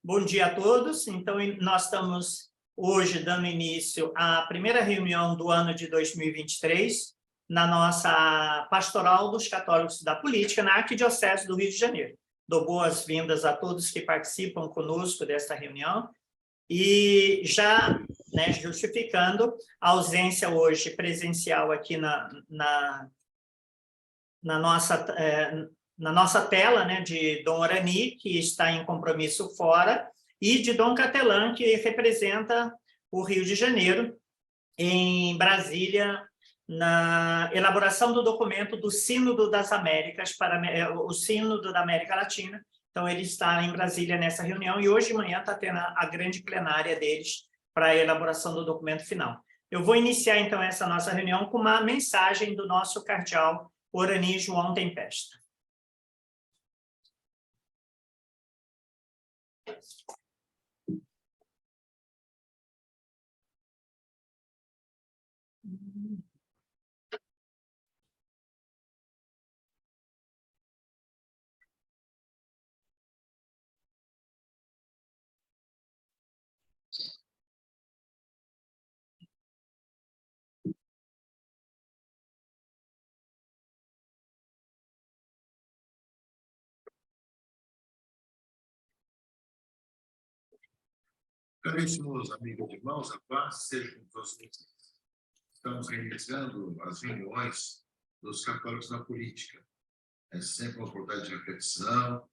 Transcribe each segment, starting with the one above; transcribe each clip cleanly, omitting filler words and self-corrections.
Bom dia a todos. Então, nós estamos hoje dando início à primeira reunião do ano de 2023 na nossa Pastoral dos Católicos da Política na Arquidiocese do Rio de Janeiro. Dou boas-vindas a todos que participam conosco desta reunião e já justificando a ausência hoje presencial aqui na nossa tela, de Dom Orani, que está em compromisso fora, e de Dom Catelan, que representa o Rio de Janeiro, em Brasília, na elaboração do documento do Sínodo das Américas, para o Sínodo da América Latina. Então, ele está em Brasília nessa reunião, e hoje de manhã está tendo a grande plenária deles para a elaboração do documento final. Eu vou iniciar, então, essa nossa reunião com uma mensagem do nosso cardeal Orani João Tempesta. Caríssimos amigos e irmãos, a paz seja com vocês. Estamos reiniciando as reuniões dos católicos na política. É sempre uma oportunidade de reflexão,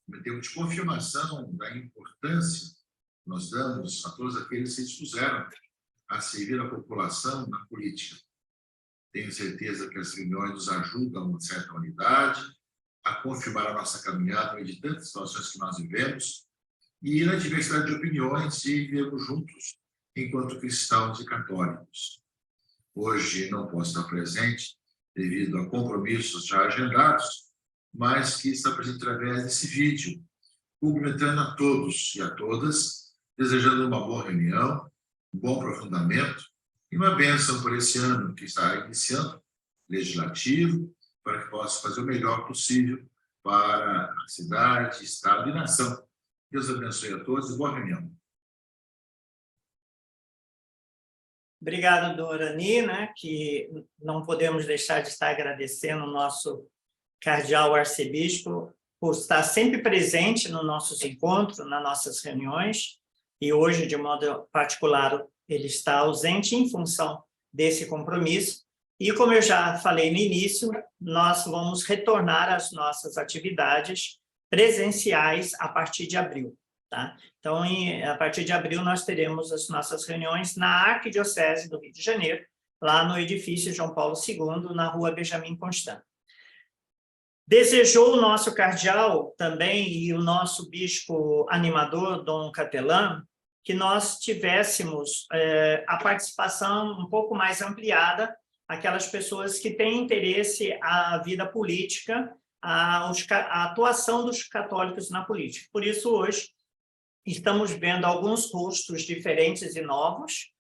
um tempo de confirmação da importância que nós damos a todos aqueles que se dispuseram a servir a população na política. Tenho certeza que as reuniões nos ajudam a uma certa unidade, a confirmar a nossa caminhada no meio de tantas situações que nós vivemos, e na diversidade de opiniões e vivermos juntos enquanto cristãos e católicos. Hoje não posso estar presente devido a compromissos já agendados, mas que está presente através desse vídeo, cumprimentando a todos e a todas, desejando uma boa reunião, um bom aprofundamento e uma bênção por esse ano que está iniciando, legislativo, para que possa fazer o melhor possível para a cidade, estado e nação. Deus abençoe a todos e boa reunião. Obrigado, Dom Orani, que não podemos deixar de estar agradecendo o nosso cardeal arcebispo por estar sempre presente nos nossos encontros, nas nossas reuniões, e hoje, de modo particular, ele está ausente em função desse compromisso. E, como eu já falei no início, nós vamos retornar às nossas atividades presenciais a partir de abril. Tá? Então, a partir de abril, nós teremos as nossas reuniões na Arquidiocese do Rio de Janeiro, lá no edifício João Paulo II, na rua Benjamin Constant. Desejou o nosso cardeal também e o nosso bispo animador, Dom Catelan, que nós tivéssemos a participação um pouco mais ampliada, aquelas pessoas que têm interesse à vida política, à atuação dos católicos na política. Por isso, hoje, estamos vendo alguns rostos diferentes e novos,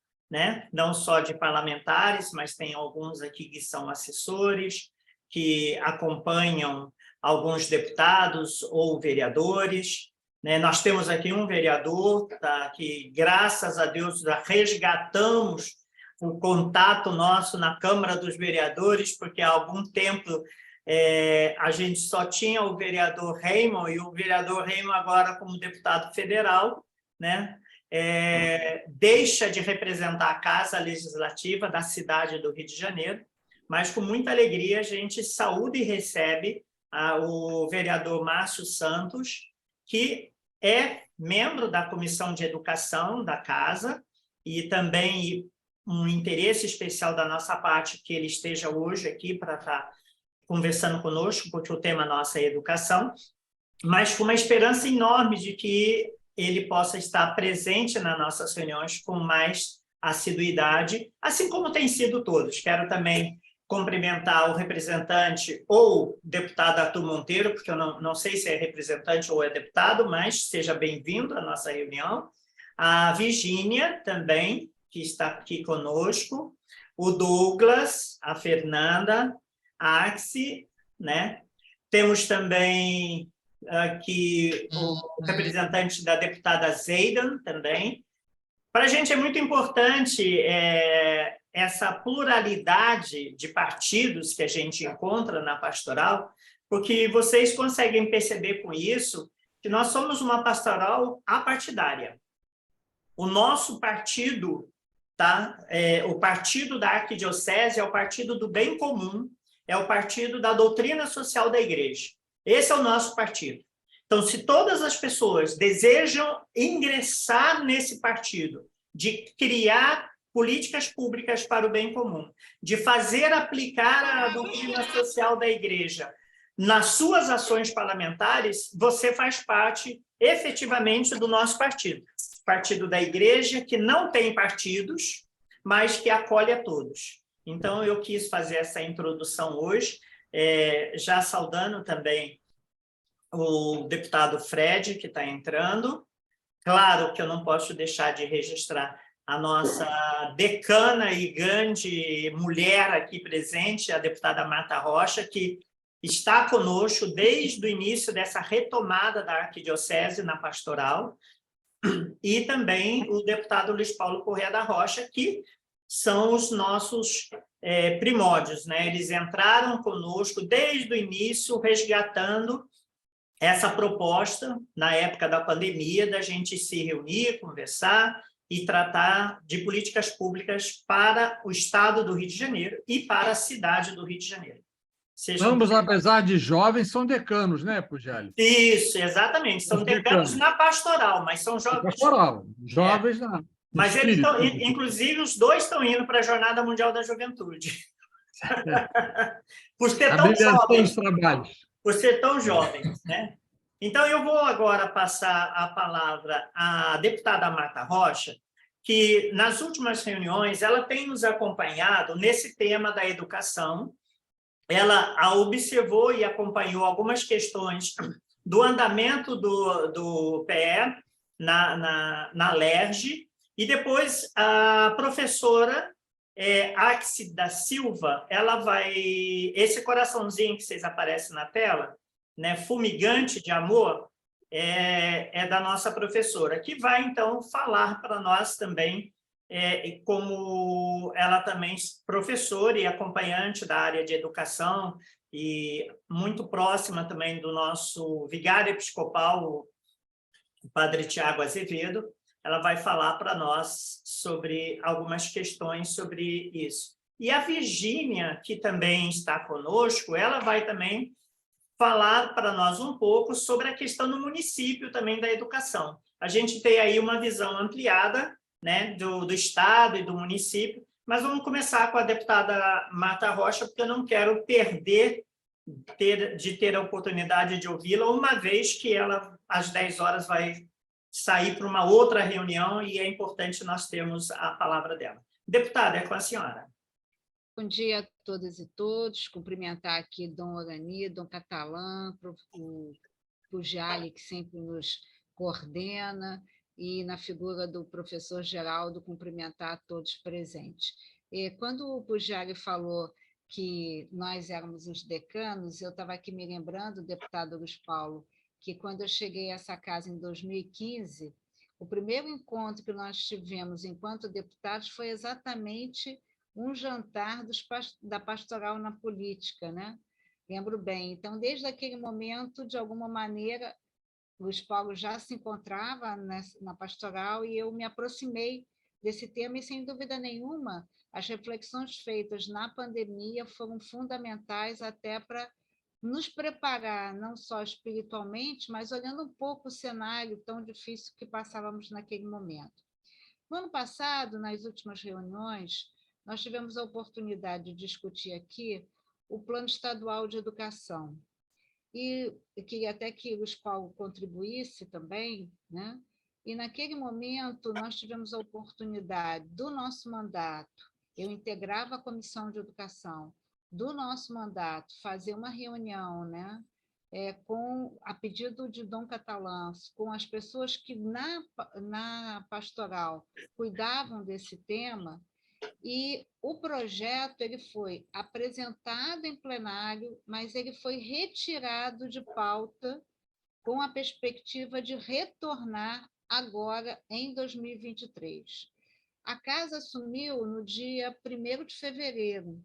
não só de parlamentares, mas tem alguns aqui que são assessores, que acompanham alguns deputados ou vereadores. Nós temos aqui um vereador que, graças a Deus, resgatamos o contato nosso na Câmara dos Vereadores, porque há algum tempo a gente só tinha o vereador Raymond, e o vereador Raymond agora, como deputado federal, deixa de representar a Casa Legislativa da cidade do Rio de Janeiro, mas com muita alegria a gente saúda e recebe o vereador Márcio Santos, que é membro da Comissão de Educação da Casa, e também um interesse especial da nossa parte que ele esteja hoje aqui para estar conversando conosco, porque o tema nosso é educação, mas com uma esperança enorme de que ele possa estar presente nas nossas reuniões com mais assiduidade, assim como tem sido todos. Quero também cumprimentar o representante ou deputado Arthur Monteiro, porque eu não sei se é representante ou é deputado, mas seja bem-vindo à nossa reunião. A Virgínia também, que está aqui conosco, o Douglas, a Fernanda, a Axi, Temos também que o representante da deputada Zeidan também. Para a gente é muito importante essa pluralidade de partidos que a gente encontra na pastoral, porque vocês conseguem perceber com isso que nós somos uma pastoral apartidária. O nosso partido, tá? O partido da Arquidiocese é o partido do bem comum, é o partido da doutrina social da Igreja. Esse é o nosso partido. Então, se todas as pessoas desejam ingressar nesse partido, de criar políticas públicas para o bem comum, de fazer aplicar a doutrina social da Igreja nas suas ações parlamentares, você faz parte, efetivamente, do nosso partido. Partido da Igreja, que não tem partidos, mas que acolhe a todos. Então, eu quis fazer essa introdução hoje, já saudando também o deputado Fred, que está entrando. Claro que eu não posso deixar de registrar a nossa decana e grande mulher aqui presente, a deputada Marta Rocha, que está conosco desde o início dessa retomada da Arquidiocese na pastoral, e também o deputado Luiz Paulo Corrêa da Rocha, que são os nossos primórdios, né? Eles entraram conosco desde o início, resgatando essa proposta, na época da pandemia, da gente se reunir, conversar e tratar de políticas públicas para o estado do Rio de Janeiro e para a cidade do Rio de Janeiro. Ambos, apesar de jovens, são decanos, né, Pujali? Isso, exatamente. São decanos na pastoral, mas são jovens. Pastoral, jovens na. Mas eles estão, inclusive, os dois estão indo para a Jornada Mundial da Juventude. Por ser tão jovens. Por ser tão jovens, né? Então, eu vou agora passar a palavra à deputada Marta Rocha, que, nas últimas reuniões, ela tem nos acompanhado nesse tema da educação. Ela observou e acompanhou algumas questões do andamento do PE na LERJ, e depois a professora Axi da Silva, ela vai... Esse coraçãozinho que vocês aparecem na tela, né, fumigante de amor, é da nossa professora, que vai, então, falar para nós também, como ela também é professora e acompanhante da área de educação, e muito próxima também do nosso vigário episcopal, o padre Tiago Azevedo. Ela vai falar para nós sobre algumas questões sobre isso. E a Virgínia, que também está conosco, ela vai também falar para nós um pouco sobre a questão do município também da educação. A gente tem aí uma visão ampliada, né, do Estado e do município, mas vamos começar com a deputada Marta Rocha, porque eu não quero perder de ter a oportunidade de ouvi-la, uma vez que ela, às 10 horas, vai sair para uma outra reunião e é importante nós termos a palavra dela. Deputada, é com a senhora. Bom dia a todas e todos. Cumprimentar aqui Dom Orani, Dom Catalã, o Pujali, que sempre nos coordena, e na figura do professor Geraldo, cumprimentar todos presentes. Quando o Pujali falou que nós éramos os decanos, eu estava aqui me lembrando, deputado Luiz Paulo, que quando eu cheguei a essa casa em 2015, o primeiro encontro que nós tivemos enquanto deputados foi exatamente um jantar da pastoral na política, né? Lembro bem. Então, desde aquele momento, de alguma maneira, Luiz Paulo já se encontrava na pastoral e eu me aproximei desse tema e, sem dúvida nenhuma, as reflexões feitas na pandemia foram fundamentais até para nos preparar, não só espiritualmente, mas olhando um pouco o cenário tão difícil que passávamos naquele momento. No ano passado, nas últimas reuniões, nós tivemos a oportunidade de discutir aqui o Plano Estadual de Educação. E eu queria até que o Luiz Paulo contribuísse também, né? E, naquele momento, nós tivemos a oportunidade do nosso mandato, eu integrava a Comissão de Educação, do nosso mandato, fazer uma reunião, né? A pedido de Dom Catalã, com as pessoas que na pastoral cuidavam desse tema, e o projeto ele foi apresentado em plenário, mas ele foi retirado de pauta com a perspectiva de retornar agora em 2023. A casa assumiu no dia 1º de fevereiro.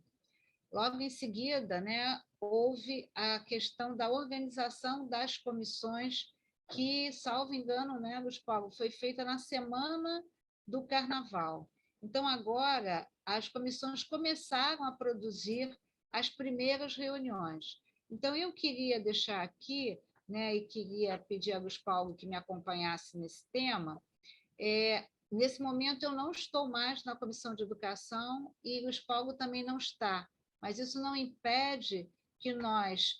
Logo em seguida, né, houve a questão da organização das comissões, que, salvo engano, né, Luiz Paulo, foi feita na semana do Carnaval. Então, agora, as comissões começaram a produzir as primeiras reuniões. Então, eu queria deixar aqui, né, e queria pedir a Luiz Paulo que me acompanhasse nesse tema. Nesse momento, eu não estou mais na Comissão de Educação e Luiz Paulo também não está, mas isso não impede que nós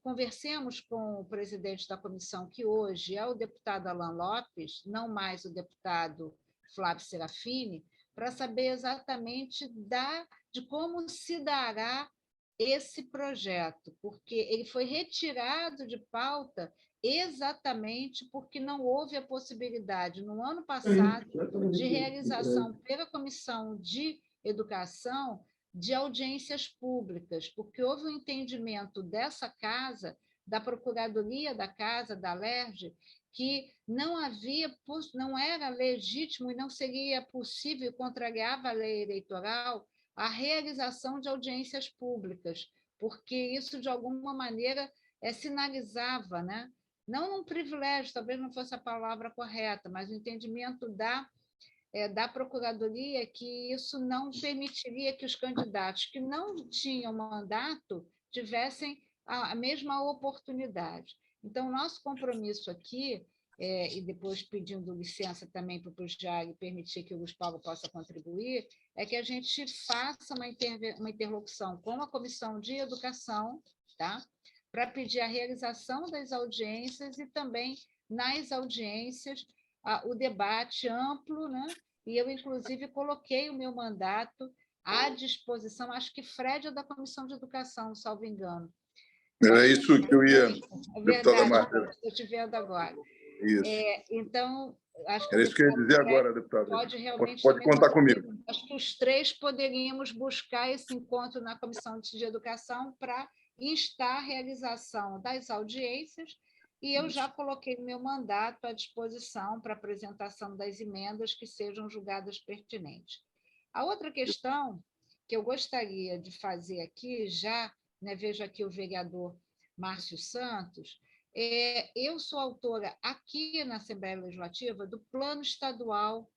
conversemos com o presidente da comissão, que hoje é o deputado Alan Lopes, não mais o deputado Flávio Serafini, para saber exatamente de como se dará esse projeto, porque ele foi retirado de pauta exatamente porque não houve a possibilidade, no ano passado, de realização pela Comissão de Educação de audiências públicas, porque houve um entendimento dessa casa, da Procuradoria da Casa, da LERJ, que não era legítimo e não seria possível, contrariava a lei eleitoral, a realização de audiências públicas, porque isso, de alguma maneira, sinalizava, né? Não um privilégio, talvez não fosse a palavra correta, mas o entendimento da Procuradoria que isso não permitiria que os candidatos que não tinham mandato tivessem a mesma oportunidade. Então, nosso compromisso aqui, e depois pedindo licença também para o Pugiari permitir que o Luiz Paulo possa contribuir, é que a gente faça uma interlocução com a Comissão de Educação, tá? Para pedir a realização das audiências e também, nas audiências, o debate amplo, né? E eu, inclusive, coloquei o meu mandato à disposição, acho que Fred é da Comissão de Educação, salvo engano. Era isso que eu ia... É verdade, estou te vendo agora. Isso. Então, acho que era isso que eu ia dizer agora, deputado. Pode contar comigo. Acho que os três poderíamos buscar esse encontro na Comissão de Educação para instar a realização das audiências, e eu já coloquei meu mandato à disposição para apresentação das emendas que sejam julgadas pertinentes. A outra questão que eu gostaria de fazer aqui, já, né, vejo aqui o vereador Márcio Santos, eu sou autora aqui na Assembleia Legislativa do Plano Estadual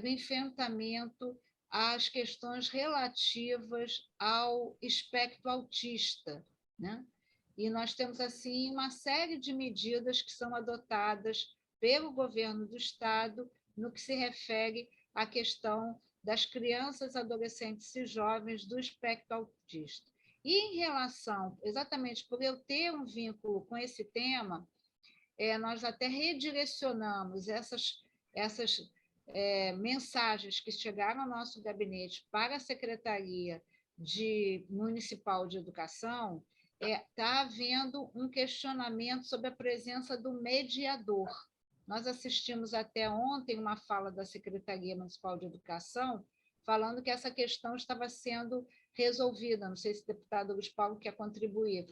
do enfrentamento às questões relativas ao espectro autista, né? E nós temos, assim, uma série de medidas que são adotadas pelo governo do Estado no que se refere à questão das crianças, adolescentes e jovens do espectro autista. E em relação, exatamente por eu ter um vínculo com esse tema, nós até redirecionamos essas mensagens que chegaram ao nosso gabinete para a Secretaria Municipal de Educação. Está havendo um questionamento sobre a presença do mediador. Nós assistimos até ontem uma fala da Secretaria Municipal de Educação falando que essa questão estava sendo resolvida. Não sei se o deputado Luiz Paulo quer contribuir.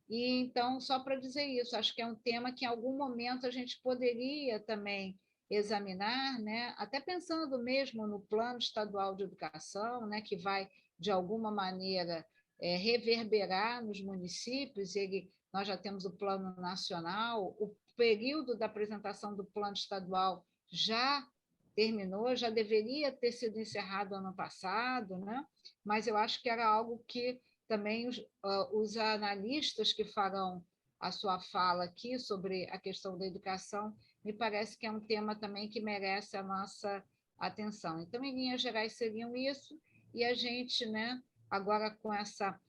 E, então, só para dizer isso, acho que é um tema que, em algum momento, a gente poderia também examinar, né? Até pensando mesmo no Plano Estadual de Educação, né? Que vai, de alguma maneira, reverberar nos municípios. Nós já temos o Plano Nacional, o período da apresentação do Plano Estadual já terminou, já deveria ter sido encerrado ano passado, né? Mas eu acho que era algo que também os analistas que farão a sua fala aqui sobre a questão da educação, me parece que é um tema também que merece a nossa atenção. Então, em linhas gerais, seriam isso, e a gente, né, agora com essa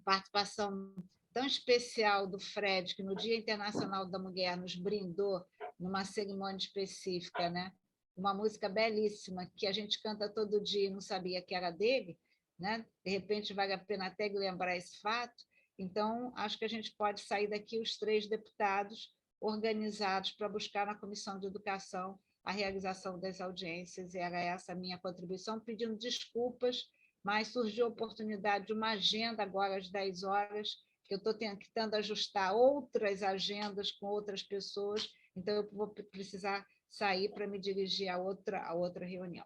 participação tão especial do Fred, que no Dia Internacional da Mulher nos brindou numa cerimônia específica, né, uma música belíssima, que a gente canta todo dia e não sabia que era dele, né? De repente, vale a pena até lembrar esse fato. Então, acho que a gente pode sair daqui os três deputados organizados para buscar na Comissão de Educação a realização das audiências, e era essa a minha contribuição, pedindo desculpas, mas surgiu a oportunidade de uma agenda agora às 10 horas, eu estou tentando ajustar outras agendas com outras pessoas, então eu vou precisar sair para me dirigir a outra reunião.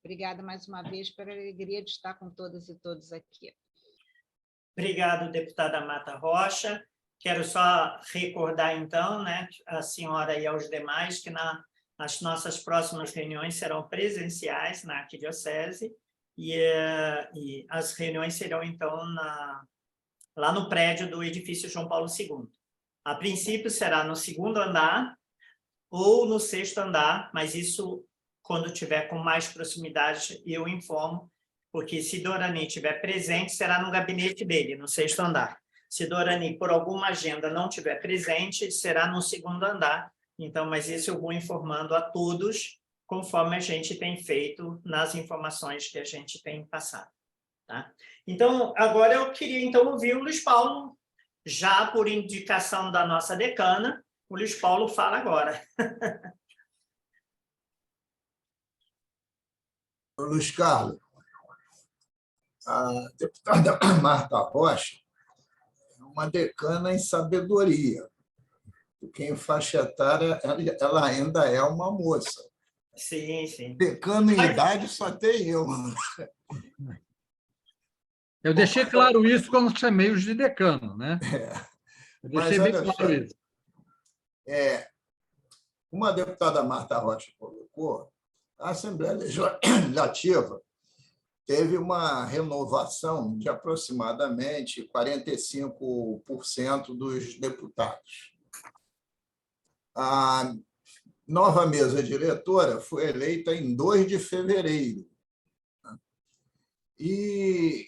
Obrigada mais uma vez pela alegria de estar com todas e todos aqui. Obrigado, deputada Marta Rocha. Quero só recordar, então, né, a senhora e aos demais, que as nossas próximas reuniões serão presenciais na Arquidiocese e as reuniões serão, então, lá no prédio do edifício João Paulo II. A princípio, será no 2º andar ou no 6º andar, mas isso, quando tiver com mais proximidade, eu informo, porque se Dorani estiver presente, será no gabinete dele, no 6º andar. Se Dorani, por alguma agenda, não estiver presente, será no 2º andar. Então, mas isso eu vou informando a todos, conforme a gente tem feito nas informações que a gente tem passado. Tá? Então, agora eu queria então ouvir o Luiz Paulo, já por indicação da nossa decana. O Luiz Paulo fala agora. Luiz Carlos, a deputada Marta Rocha é uma decana em sabedoria, porque em faixa etária ela ainda é uma moça. Sim, sim. Decano em idade só tem eu. Eu deixei claro isso quando chamei-os de decano, né? Eu deixei bem claro isso. Como a deputada Marta Rocha colocou, a Assembleia Legislativa teve uma renovação de aproximadamente 45% dos deputados. A nova mesa diretora foi eleita em 2 de fevereiro. E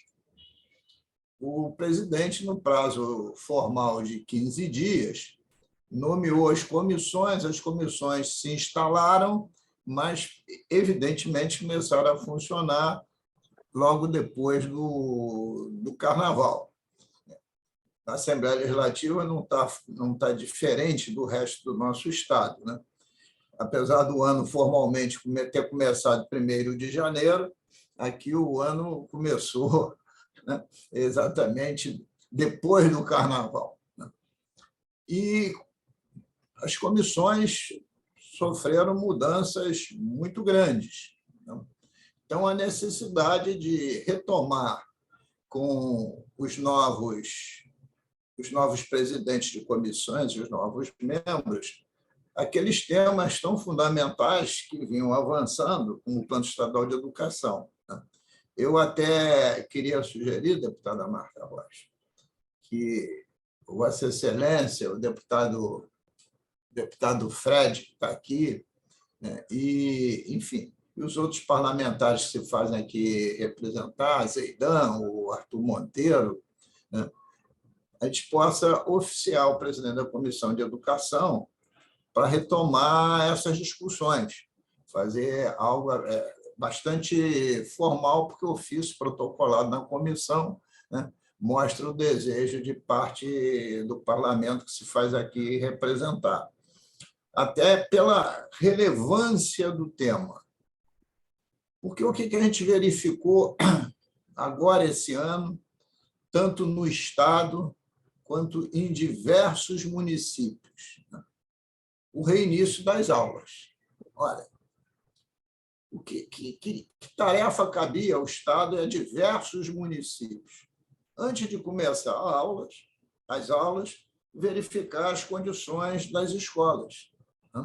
o presidente, no prazo formal de 15 dias, nomeou as comissões se instalaram, mas, evidentemente, começaram a funcionar logo depois do Carnaval. A Assembleia Legislativa não tá diferente do resto do nosso Estado, né? Apesar do ano formalmente ter começado 1º de janeiro, aqui o ano começou, né, exatamente depois do Carnaval, né? E as comissões sofreram mudanças muito grandes, né? Então, a necessidade de retomar com os novos presidentes de comissões e os novos membros aqueles temas tão fundamentais que vinham avançando, como o Plano Estadual de Educação, né? Eu até queria sugerir, deputada Marta Rocha, que Vossa Excelência, o deputado Fred, que está aqui, né, e, enfim, e os outros parlamentares que se fazem aqui representar, Zeidan, o Arthur Monteiro, né, a gente possa oficiar o presidente da Comissão de Educação para retomar essas discussões, fazer algo bastante formal, porque o ofício protocolado na comissão, né, mostra o desejo de parte do parlamento que se faz aqui representar, até pela relevância do tema. Porque o que a gente verificou agora, esse ano, tanto no Estado quanto em diversos municípios, né? O reinício das aulas. Olha, que tarefa cabia ao Estado e a diversos municípios? Antes de começar as aulas, verificar as condições das escolas, né?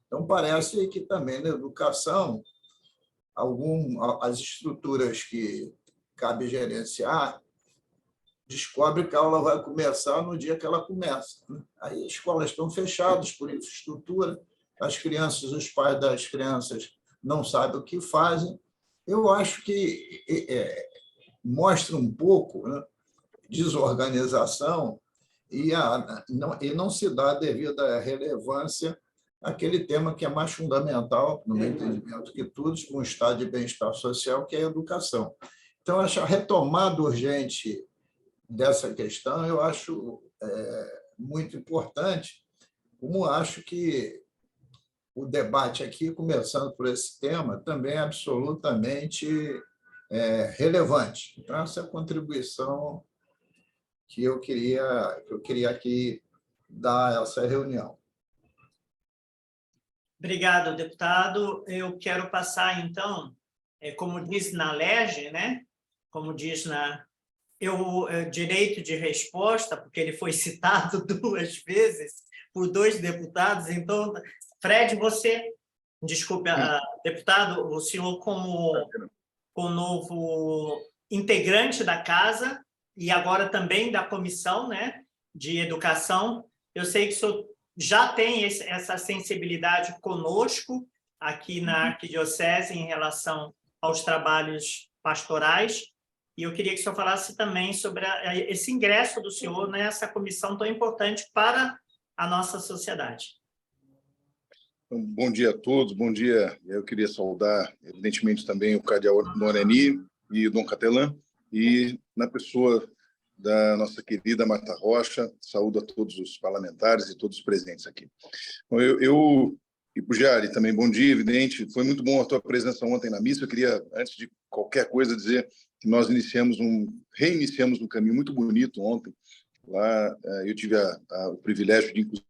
Então, parece que também na educação, as estruturas que cabe gerenciar descobre que a aula vai começar no dia que ela começa, né? Aí as escolas estão fechadas por infraestrutura, as crianças, os pais das crianças não sabem o que fazem. Eu acho que mostra um pouco, né, desorganização e não se dá a devida relevância àquele tema que é mais fundamental, no meu entendimento, que tudo, para um estado de bem-estar social, que é a educação. Então, a retomada urgente dessa questão eu acho muito importante, como acho que o debate aqui, começando por esse tema, também é absolutamente relevante. Então, essa contribuição que eu queria aqui dar essa reunião. Obrigado, deputado. Eu quero passar, então, como diz na LERJ, né? Como diz direito de resposta, porque ele foi citado 2 vezes por 2 deputados. Então, Fred, você, desculpe, deputado, o senhor como novo integrante da casa e agora também da comissão, né, de educação, eu sei que o senhor já tem essa sensibilidade conosco aqui na Arquidiocese em relação aos trabalhos pastorais, e eu queria que o senhor falasse também sobre esse ingresso do senhor nessa comissão tão importante para a nossa sociedade. Bom dia a todos, bom dia. Eu queria saudar, evidentemente, também o cardeal Morani e o Dom Catelã, e na pessoa da nossa querida Marta Rocha, saúdo a todos os parlamentares e todos os presentes aqui. Bom, e Pugiari, também bom dia, evidente, foi muito bom a tua presença ontem na missa. Eu queria, antes de qualquer coisa, dizer que nós reiniciamos um caminho muito bonito ontem. Lá eu tive o privilégio de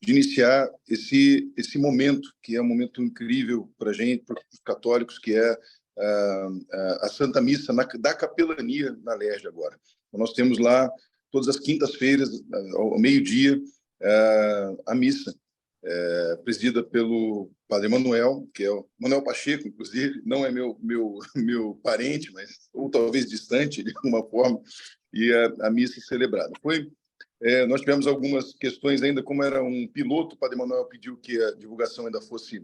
iniciar esse momento, que é um momento incrível para a gente, para os católicos, que é a Santa Missa da Capelania na LERJ agora. Então, nós temos lá, todas as quintas-feiras, ao meio-dia, a missa, presidida pelo Padre Manuel, que é o Manuel Pacheco, inclusive, não é meu parente, mas ou talvez distante, de alguma forma, e a missa celebrada. Nós tivemos algumas questões ainda, como era um piloto, o Padre Manuel pediu que a divulgação ainda fosse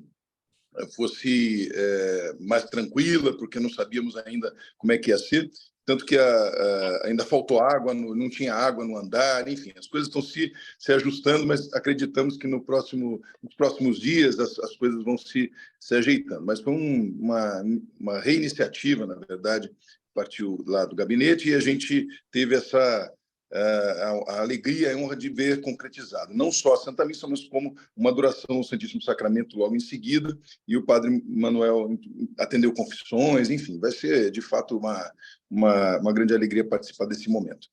mais tranquila, porque não sabíamos ainda como é que ia ser, tanto que ainda faltou água, não tinha água no andar, enfim, as coisas estão se ajustando, mas acreditamos que nos próximos dias as coisas vão se ajeitando. Mas foi uma reiniciativa, na verdade, partiu lá do gabinete, e a gente teve a alegria e a honra de ver concretizado, não só a Santa Missa, mas como uma adoração ao Santíssimo Sacramento logo em seguida, e o Padre Manuel atendeu confissões, enfim, vai ser, de fato, uma grande alegria participar desse momento.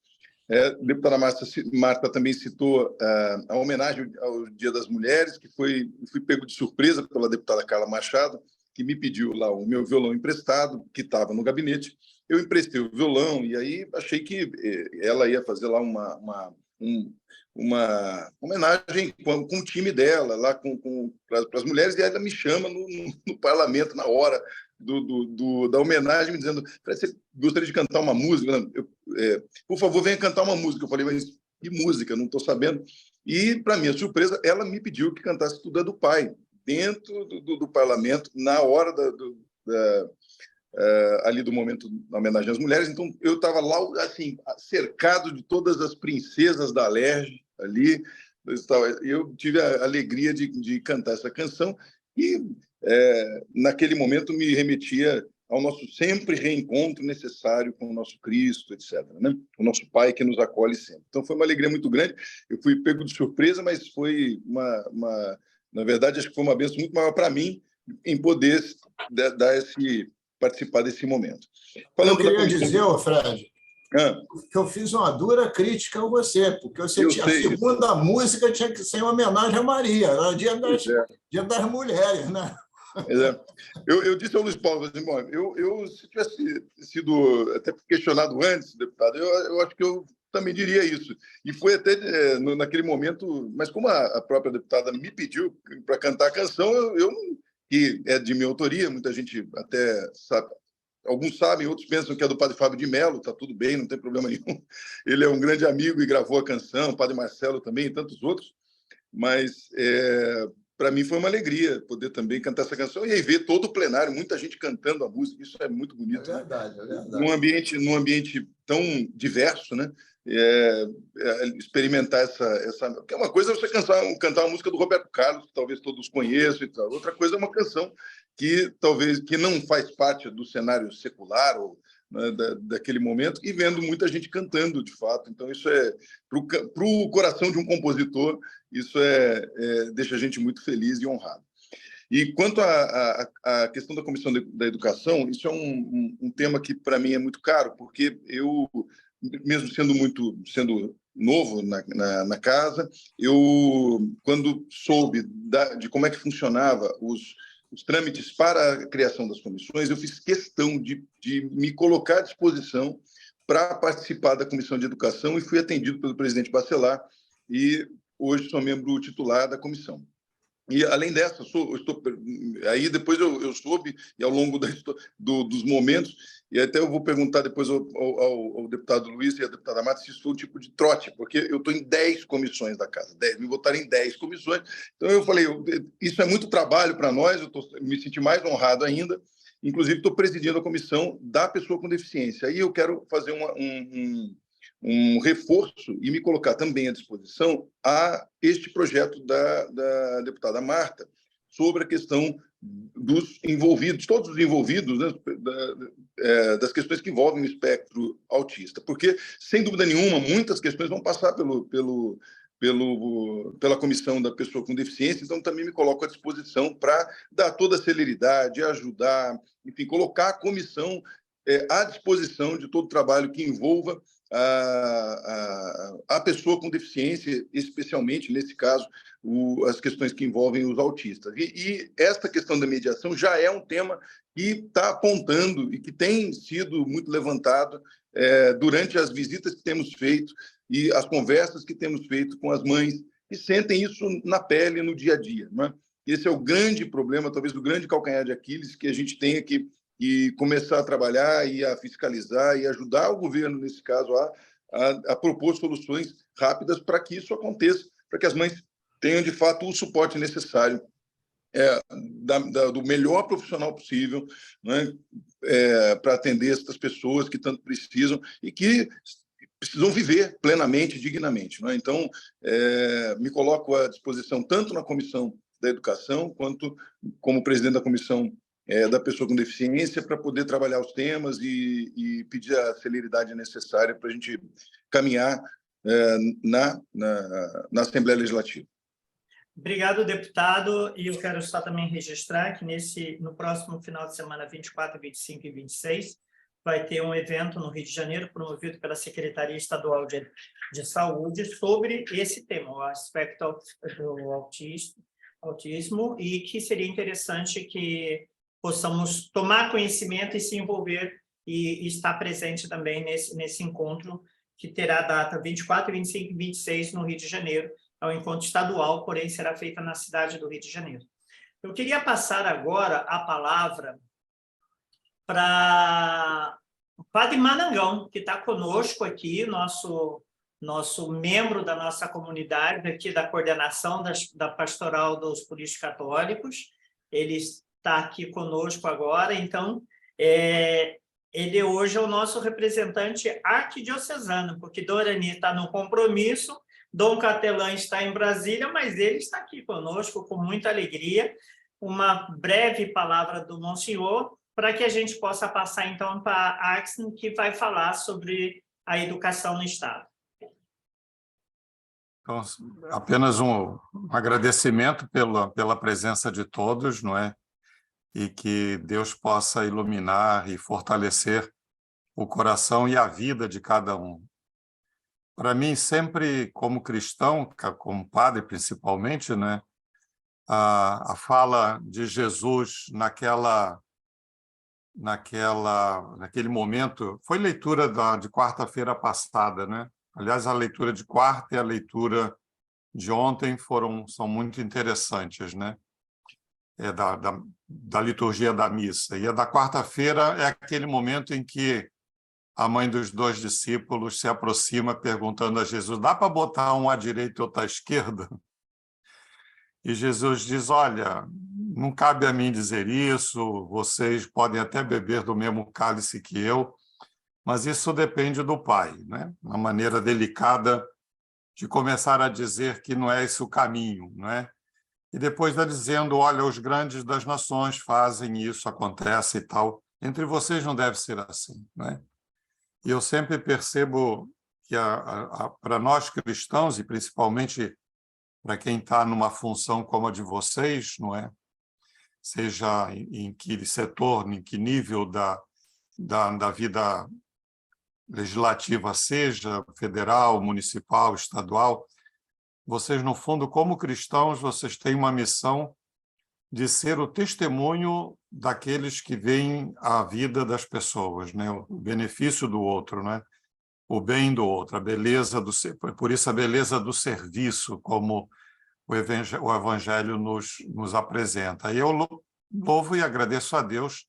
A deputada Marta também citou a homenagem ao Dia das Mulheres, que fui pego de surpresa pela deputada Carla Machado, que me pediu lá o meu violão emprestado, que estava no gabinete. Eu emprestei o violão e aí achei que ela ia fazer lá uma homenagem com o time dela, lá para as mulheres, e ela me chama no parlamento, na hora da homenagem, me dizendo: você gostaria de cantar uma música? Por favor, venha cantar uma música. Eu falei: mas que música? Não estou sabendo. E, para minha surpresa, ela me pediu que cantasse Tudo é do Pai, dentro do parlamento, na hora ali do momento da homenagem às mulheres. Então, eu estava lá, assim, cercado de todas as princesas da LERJ ali. Eu tive a alegria de cantar essa canção e, naquele momento, me remetia ao nosso sempre reencontro necessário com o nosso Cristo, etc., né? O nosso Pai que nos acolhe sempre. Então, foi uma alegria muito grande. Eu fui pego de surpresa, mas foi na verdade, acho que foi uma bênção muito maior para mim em poder participar desse momento. Eu queria dizer, Fred, que eu fiz uma dura crítica a você, porque a segunda música tinha que ser uma homenagem a Maria, era Dia das Mulheres, né? Eu disse ao Luiz Paulo, assim, bom, se tivesse sido até questionado antes, deputado, eu acho que eu também diria isso. E foi até naquele momento, mas como a própria deputada me pediu para cantar a canção, que é de minha autoria, muita gente até sabe, alguns sabem, outros pensam que é do Padre Fábio de Mello, está tudo bem, não tem problema nenhum. Ele é um grande amigo e gravou a canção, o Padre Marcelo também, e tantos outros, mas para mim foi uma alegria poder também cantar essa canção e aí ver todo o plenário, muita gente cantando a música, isso é muito bonito. É verdade, né? É verdade. Num ambiente tão diverso, né? Experimentar essa... Que é uma coisa é você cantar uma música do Roberto Carlos, que talvez todos conheçam e tal. Outra coisa é uma canção que não faz parte do cenário secular ou, né, daquele momento, e vendo muita gente cantando, de fato. Então, isso para o coração de um compositor, isso deixa a gente muito feliz e honrado. E quanto à questão da Comissão da Educação, isso é um tema que, para mim, é muito caro, porque eu mesmo sendo novo na casa, eu, quando soube de como é que funcionava os trâmites para a criação das comissões, eu fiz questão de me colocar à disposição para participar da Comissão de Educação e fui atendido pelo presidente Bacelar e hoje sou membro titular da comissão. E, além dessa, aí depois eu soube, e ao longo dos momentos, e até eu vou perguntar depois ao deputado Luiz e à deputada Marta se isso foi um tipo de trote, porque eu estou em 10 comissões da casa, me votaram em 10 comissões. Então, eu falei, isso é muito trabalho para nós, me senti mais honrado ainda. Inclusive, estou presidindo a comissão da pessoa com deficiência. Aí eu quero fazer um reforço e me colocar também à disposição a este projeto da deputada Marta sobre a questão dos envolvidos, todos os envolvidos, né, das questões que envolvem o espectro autista, porque, sem dúvida nenhuma, muitas questões vão passar pela comissão da pessoa com deficiência, então também me coloco à disposição para dar toda a celeridade, ajudar, enfim, colocar a comissão à disposição de todo o trabalho que envolva a pessoa com deficiência, especialmente, nesse caso, as questões que envolvem os autistas. E esta questão da mediação já é um tema que está apontando e que tem sido muito levantado durante as visitas que temos feito e as conversas que temos feito com as mães, que sentem isso na pele, no dia a dia. Não é? Esse é o grande problema, talvez o grande calcanhar de Aquiles, que a gente tenha que começar a trabalhar e a fiscalizar e ajudar o governo, nesse caso, a propor soluções rápidas para que isso aconteça, para que as mães tenham, de fato, o suporte necessário do melhor profissional possível, né, para atender essas pessoas que tanto precisam e que precisam viver plenamente, dignamente. Não é? Então, me coloco à disposição tanto na Comissão da Educação quanto como presidente da Comissão da pessoa com deficiência para poder trabalhar os temas e pedir a celeridade necessária para a gente caminhar na Assembleia Legislativa. Obrigado, deputado. E eu quero só também registrar que no próximo final de semana, 24, 25 e 26, vai ter um evento no Rio de Janeiro, promovido pela Secretaria Estadual de Saúde, sobre esse tema, o aspecto do autismo, e que seria interessante que possamos tomar conhecimento e se envolver e estar presente também nesse encontro, que terá data 24, 25 e 26 no Rio de Janeiro. É um encontro estadual, porém será feita na cidade do Rio de Janeiro. Eu queria passar agora a palavra para o Padre Manangão, que está conosco aqui, nosso membro da nossa comunidade, aqui da coordenação da Pastoral dos Políticos Católicos. Ele está aqui conosco agora, então, ele hoje é o nosso representante arquidiocesano, porque Dorani está no compromisso, Dom Catelã está em Brasília, mas ele está aqui conosco com muita alegria. Uma breve palavra do Monsenhor, para que a gente possa passar, então, para a Axen, que vai falar sobre a educação no Estado. Então, apenas um agradecimento pela presença de todos, não é? E que Deus possa iluminar e fortalecer o coração e a vida de cada um. Para mim, sempre como cristão, como padre principalmente, né, a fala de Jesus naquele momento, foi leitura de quarta-feira passada, né? Aliás, a leitura de quarta e a leitura de ontem são muito interessantes, né? Da liturgia da missa. E a da quarta-feira é aquele momento em que a mãe dos 2 discípulos se aproxima perguntando a Jesus: dá para botar um à direita e outro à esquerda? E Jesus diz: olha, não cabe a mim dizer isso, vocês podem até beber do mesmo cálice que eu, mas isso depende do Pai, né? Uma maneira delicada de começar a dizer que não é esse o caminho, não é? E depois está dizendo: olha, os grandes das nações fazem isso, acontece e tal. Entre vocês não deve ser assim, né? E eu sempre percebo que para nós cristãos, e principalmente para quem está numa função como a de vocês, não é? Seja em que setor, em que nível da vida legislativa seja, federal, municipal, estadual, vocês, no fundo, como cristãos, vocês têm uma missão de ser o testemunho daqueles que veem a vida das pessoas, né? O benefício do outro, né? O bem do outro, a beleza do por isso a beleza do serviço, como o Evangelho nos apresenta. E eu louvo e agradeço a Deus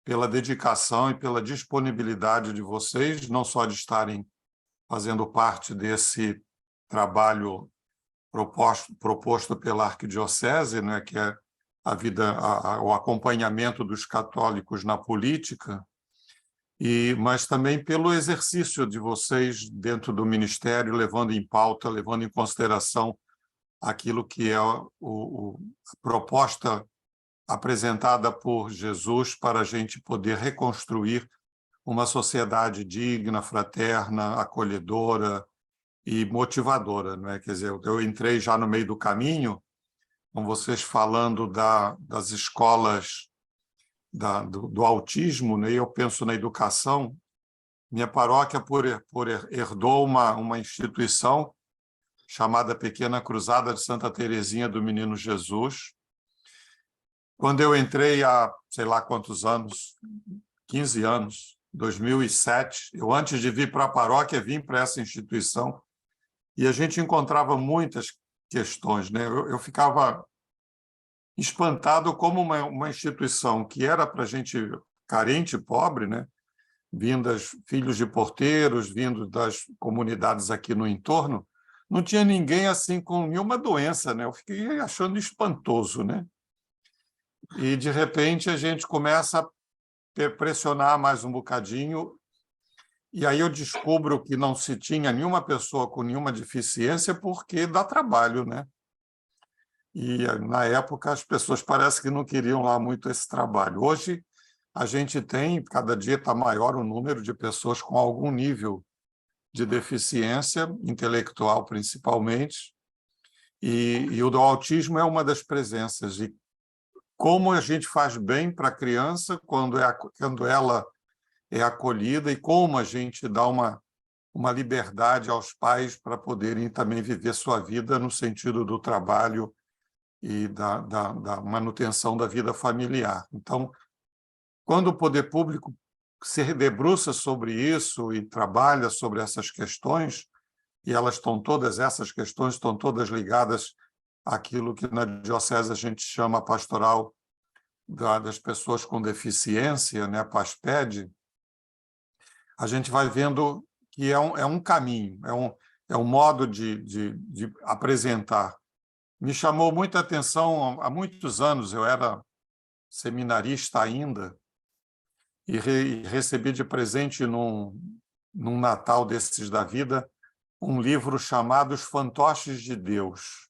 pela dedicação e pela disponibilidade de vocês, não só de estarem fazendo parte desse trabalho proposto pela Arquidiocese, né, que é a vida, o acompanhamento dos católicos na política, mas também pelo exercício de vocês dentro do ministério, levando em pauta, levando em consideração aquilo que é a proposta apresentada por Jesus para a gente poder reconstruir uma sociedade digna, fraterna, acolhedora e motivadora, não é? Quer dizer, eu entrei já no meio do caminho, com vocês falando das escolas do autismo, né? Eu penso na educação. Minha paróquia herdou uma instituição chamada Pequena Cruzada de Santa Teresinha do Menino Jesus. Quando eu entrei há, sei lá quantos anos, 15 anos, 2007, eu, antes de vir para a paróquia, vim para essa instituição e a gente encontrava muitas questões, né? Eu ficava espantado como uma instituição que era para gente carente, pobre, né? Filhos de porteiros, vindo das comunidades aqui no entorno, não tinha ninguém assim com nenhuma doença, né? Eu fiquei achando espantoso, né? E, de repente, a gente começa a pressionar mais um bocadinho, e aí eu descubro que não se tinha nenhuma pessoa com nenhuma deficiência porque dá trabalho, né? E, na época, as pessoas parece que não queriam lá muito esse trabalho. Hoje, a gente tem, cada dia está maior o número de pessoas com algum nível de deficiência intelectual, principalmente, e o do autismo é uma das presenças. E como a gente faz bem para a criança quando ela é acolhida, e como a gente dá uma liberdade aos pais para poderem também viver sua vida no sentido do trabalho e da manutenção da vida familiar. Então, quando o poder público se debruça sobre isso e trabalha sobre essas questões, e essas questões estão todas ligadas àquilo que na diocese a gente chama pastoral das pessoas com deficiência, né, a PASPED, a gente vai vendo que é um caminho, é um modo de apresentar. Me chamou muita atenção, há muitos anos, eu era seminarista ainda, e recebi de presente num Natal desses da vida um livro chamado Os Fantoches de Deus,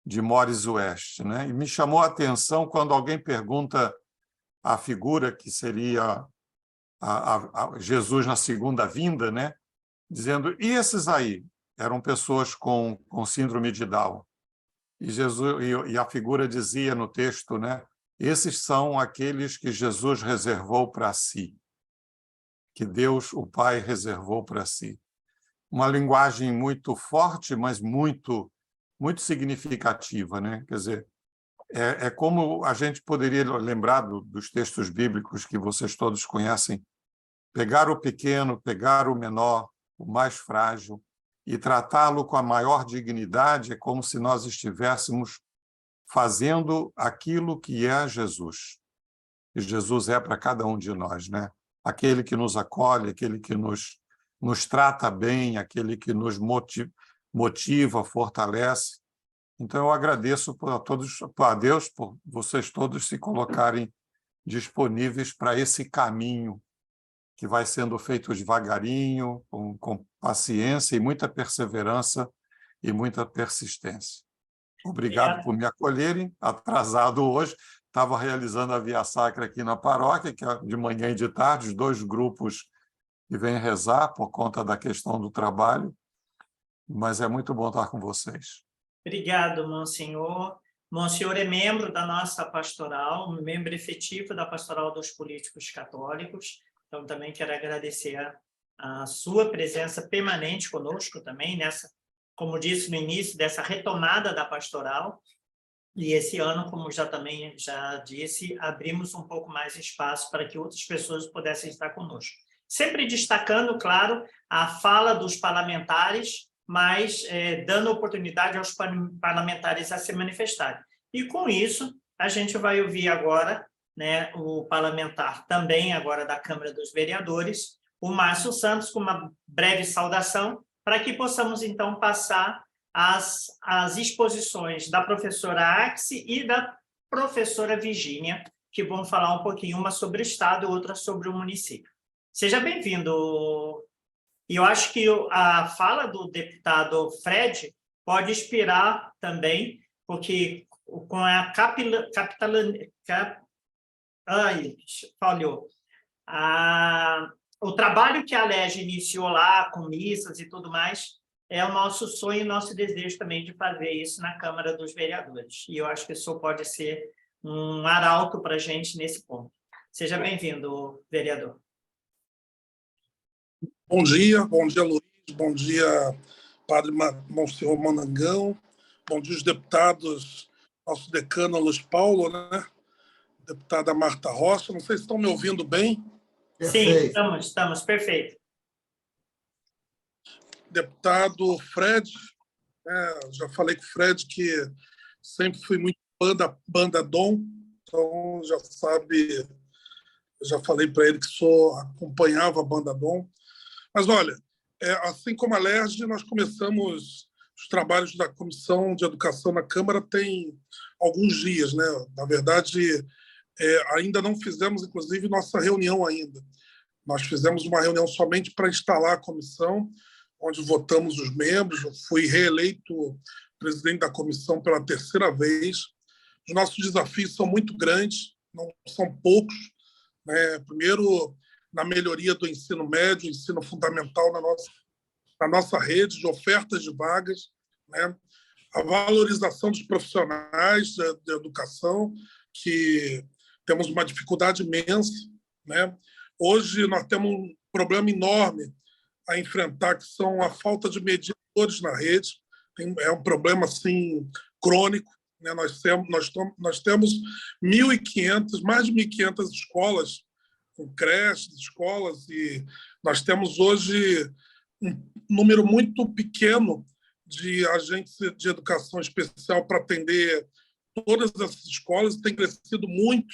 de Maurice West, né? E me chamou a atenção quando alguém pergunta a figura que seria a Jesus na segunda vinda, né? Dizendo, e esses aí? Eram pessoas com síndrome de Down. E a figura dizia no texto, né? Esses são aqueles que Jesus reservou para si, que Deus, o Pai, reservou para si. Uma linguagem muito forte, mas muito significativa, né? Quer dizer, é como a gente poderia lembrar dos textos bíblicos que vocês todos conhecem, pegar o pequeno, pegar o menor, o mais frágil, e tratá-lo com a maior dignidade, é como se nós estivéssemos fazendo aquilo que é Jesus. E Jesus é para cada um de nós, né? Aquele que nos acolhe, aquele que nos trata bem, aquele que nos motiva, fortalece. Então, eu agradeço a Deus por vocês todos se colocarem disponíveis para esse caminho que vai sendo feito devagarinho, com paciência e muita perseverança e muita persistência. Obrigado por me acolherem, atrasado hoje. Estava realizando a Via Sacra aqui na paróquia, que é de manhã e de tarde, os 2 grupos que vêm rezar por conta da questão do trabalho, mas é muito bom estar com vocês. Obrigado, Monsenhor. Monsenhor é membro da nossa pastoral, membro efetivo da Pastoral dos Políticos Católicos, então também quero agradecer a sua presença permanente conosco também, como disse no início, dessa retomada da pastoral. E esse ano, como também já disse, abrimos um pouco mais espaço para que outras pessoas pudessem estar conosco. Sempre destacando, claro, a fala dos parlamentares, mas dando oportunidade aos parlamentares a se manifestarem. E com isso, a gente vai ouvir agora, né, o parlamentar também agora da Câmara dos Vereadores, o Márcio Santos, com uma breve saudação, para que possamos, então, passar as exposições da professora Axi e da professora Virgínia, que vão falar um pouquinho, uma sobre o Estado e outra sobre o município. Seja bem-vindo. E eu acho que a fala do deputado Fred pode inspirar também, porque com a o trabalho que a Alerj iniciou lá, com missas e tudo mais, é o nosso sonho e nosso desejo também de fazer isso na Câmara dos Vereadores. E eu acho que isso pode ser um arauto para a gente nesse ponto. Seja bem-vindo, vereador. Bom dia, Luiz, bom dia, Padre Monsenhor Monangão, bom dia os deputados, nosso decano Luiz Paulo, né? Deputada Marta Rocha, não sei se estão me ouvindo bem. Perfeito. Sim, estamos, perfeito. Deputado Fred, já falei com o Fred que sempre fui muito banda Dom, então já sabe, já falei para ele que acompanhava a banda Dom. Mas olha, assim como a Alerj, nós começamos os trabalhos da Comissão de Educação na Câmara tem alguns dias, né? Na verdade, ainda não fizemos, inclusive, nossa reunião ainda. Nós fizemos uma reunião somente para instalar a comissão, onde votamos os membros. Eu fui reeleito presidente da comissão pela 3ª vez. Os nossos desafios são muito grandes, não são poucos, né? Primeiro, na melhoria do ensino médio, ensino fundamental na nossa rede de ofertas de vagas, né? A valorização dos profissionais de educação, que temos uma dificuldade imensa, né? Hoje nós temos um problema enorme a enfrentar, que são a falta de mediadores na rede. É um problema assim crônico, né? Nós temos 1.500, mais de 1.500 escolas, com creches, escolas, e nós temos hoje um número muito pequeno de agentes de educação especial para atender todas essas escolas. Tem crescido muito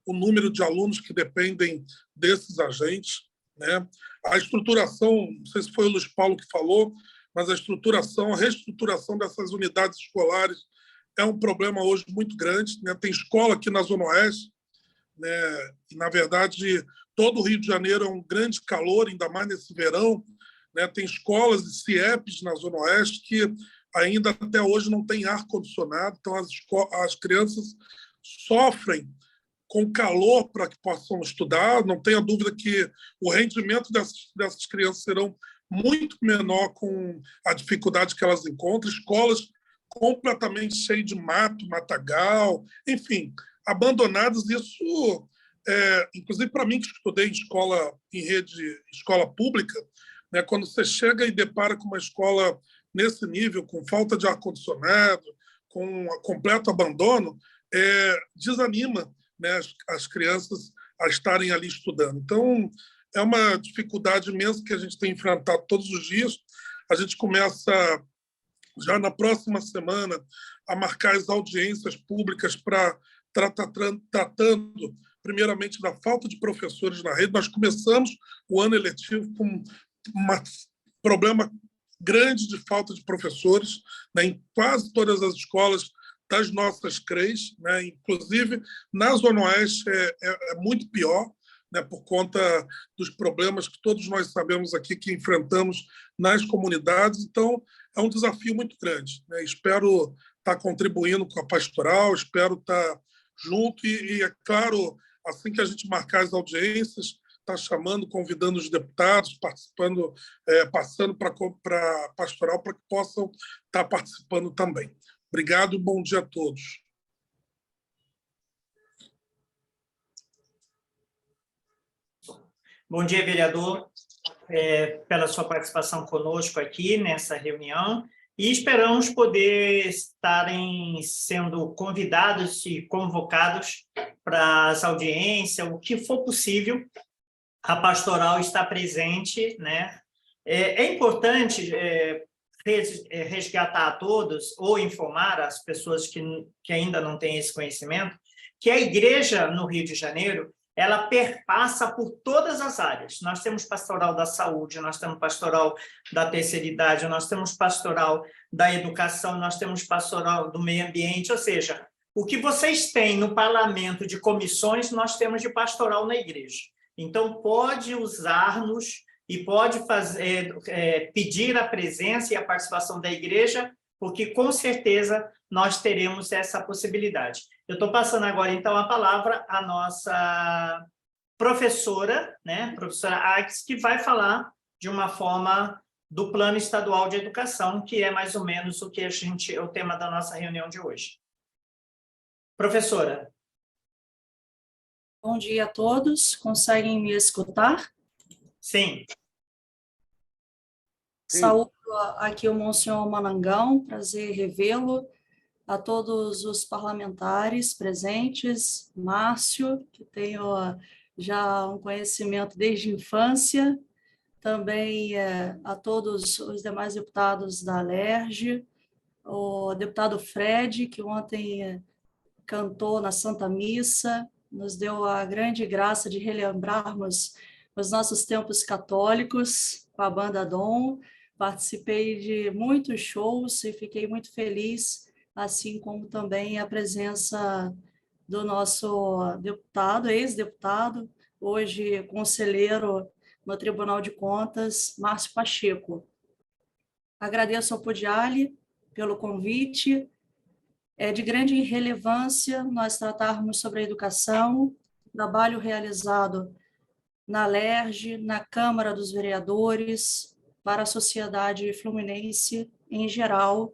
o número de alunos que dependem desses agentes, né? A estruturação, não sei se foi o Luiz Paulo que falou, mas a reestruturação dessas unidades escolares é um problema hoje muito grande, né? Tem escola aqui na Zona Oeste, né? E, na verdade, todo o Rio de Janeiro é um grande calor, ainda mais nesse verão, né? Tem escolas e CIEPs na Zona Oeste que ainda até hoje não tem ar-condicionado, então as crianças sofrem com calor para que possam estudar. Não tenha dúvida que o rendimento dessas crianças serão muito menor com a dificuldade que elas encontram. Escolas completamente cheias de mato, matagal, enfim, abandonadas. Isso, inclusive para mim que estudei escola pública, né, quando você chega e depara com uma escola nesse nível, com falta de ar-condicionado, com completo abandono, desanima, né, as crianças a estarem ali estudando. Então, é uma dificuldade imensa que a gente tem enfrentado todos os dias. A gente começa, já na próxima semana, a marcar as audiências públicas para tratando, primeiramente, da falta de professores na rede. Nós começamos o ano eletivo com um problema grande de falta de professores, né, em quase todas as escolas das nossas CREs, né? Inclusive na Zona Oeste é muito pior, né? Por conta dos problemas que todos nós sabemos aqui que enfrentamos nas comunidades. Então, é um desafio muito grande, né? Espero estar contribuindo com a pastoral, espero estar junto e é claro, assim que a gente marcar as audiências, estar chamando, convidando os deputados, participando, passando para a pastoral para que possam estar participando também. Obrigado, bom dia a todos. Bom dia, vereador. pela sua participação conosco aqui nessa reunião e esperamos poder estarem sendo convidados e convocados para as audiências, o que for possível, a pastoral está presente, né? É importante resgatar a todos ou informar as pessoas que ainda não têm esse conhecimento que a igreja no Rio de Janeiro ela perpassa por todas as áreas. Nós temos pastoral da saúde, nós temos pastoral da terceira idade, nós temos pastoral da educação, nós temos pastoral do meio ambiente, ou seja, o que vocês têm no parlamento de comissões, nós temos de pastoral na igreja. Então, pode usar-nos e pode pedir a presença e a participação da igreja, porque, com certeza, nós teremos essa possibilidade. Eu estou passando agora, então, a palavra à nossa professora, né, professora Agnes, que vai falar de uma forma do Plano Estadual de Educação, que é mais ou menos o tema da nossa reunião de hoje. Professora. Bom dia a todos. Conseguem me escutar? Sim. Saúdo aqui o Monsenhor Manangão, prazer revê-lo, a todos os parlamentares presentes, Márcio, que tenho já um conhecimento desde a infância, também a todos os demais deputados da Alerj, o deputado Fred, que ontem cantou na Santa Missa, nos deu a grande graça de relembrarmos os nossos tempos católicos com a banda Dom. Participei de muitos shows e fiquei muito feliz, assim como também a presença do nosso deputado, ex-deputado, hoje conselheiro no Tribunal de Contas, Márcio Pacheco. Agradeço ao Podiali pelo convite. É de grande relevância nós tratarmos sobre a educação, trabalho realizado na Alerj, na Câmara dos Vereadores, para a sociedade fluminense em geral,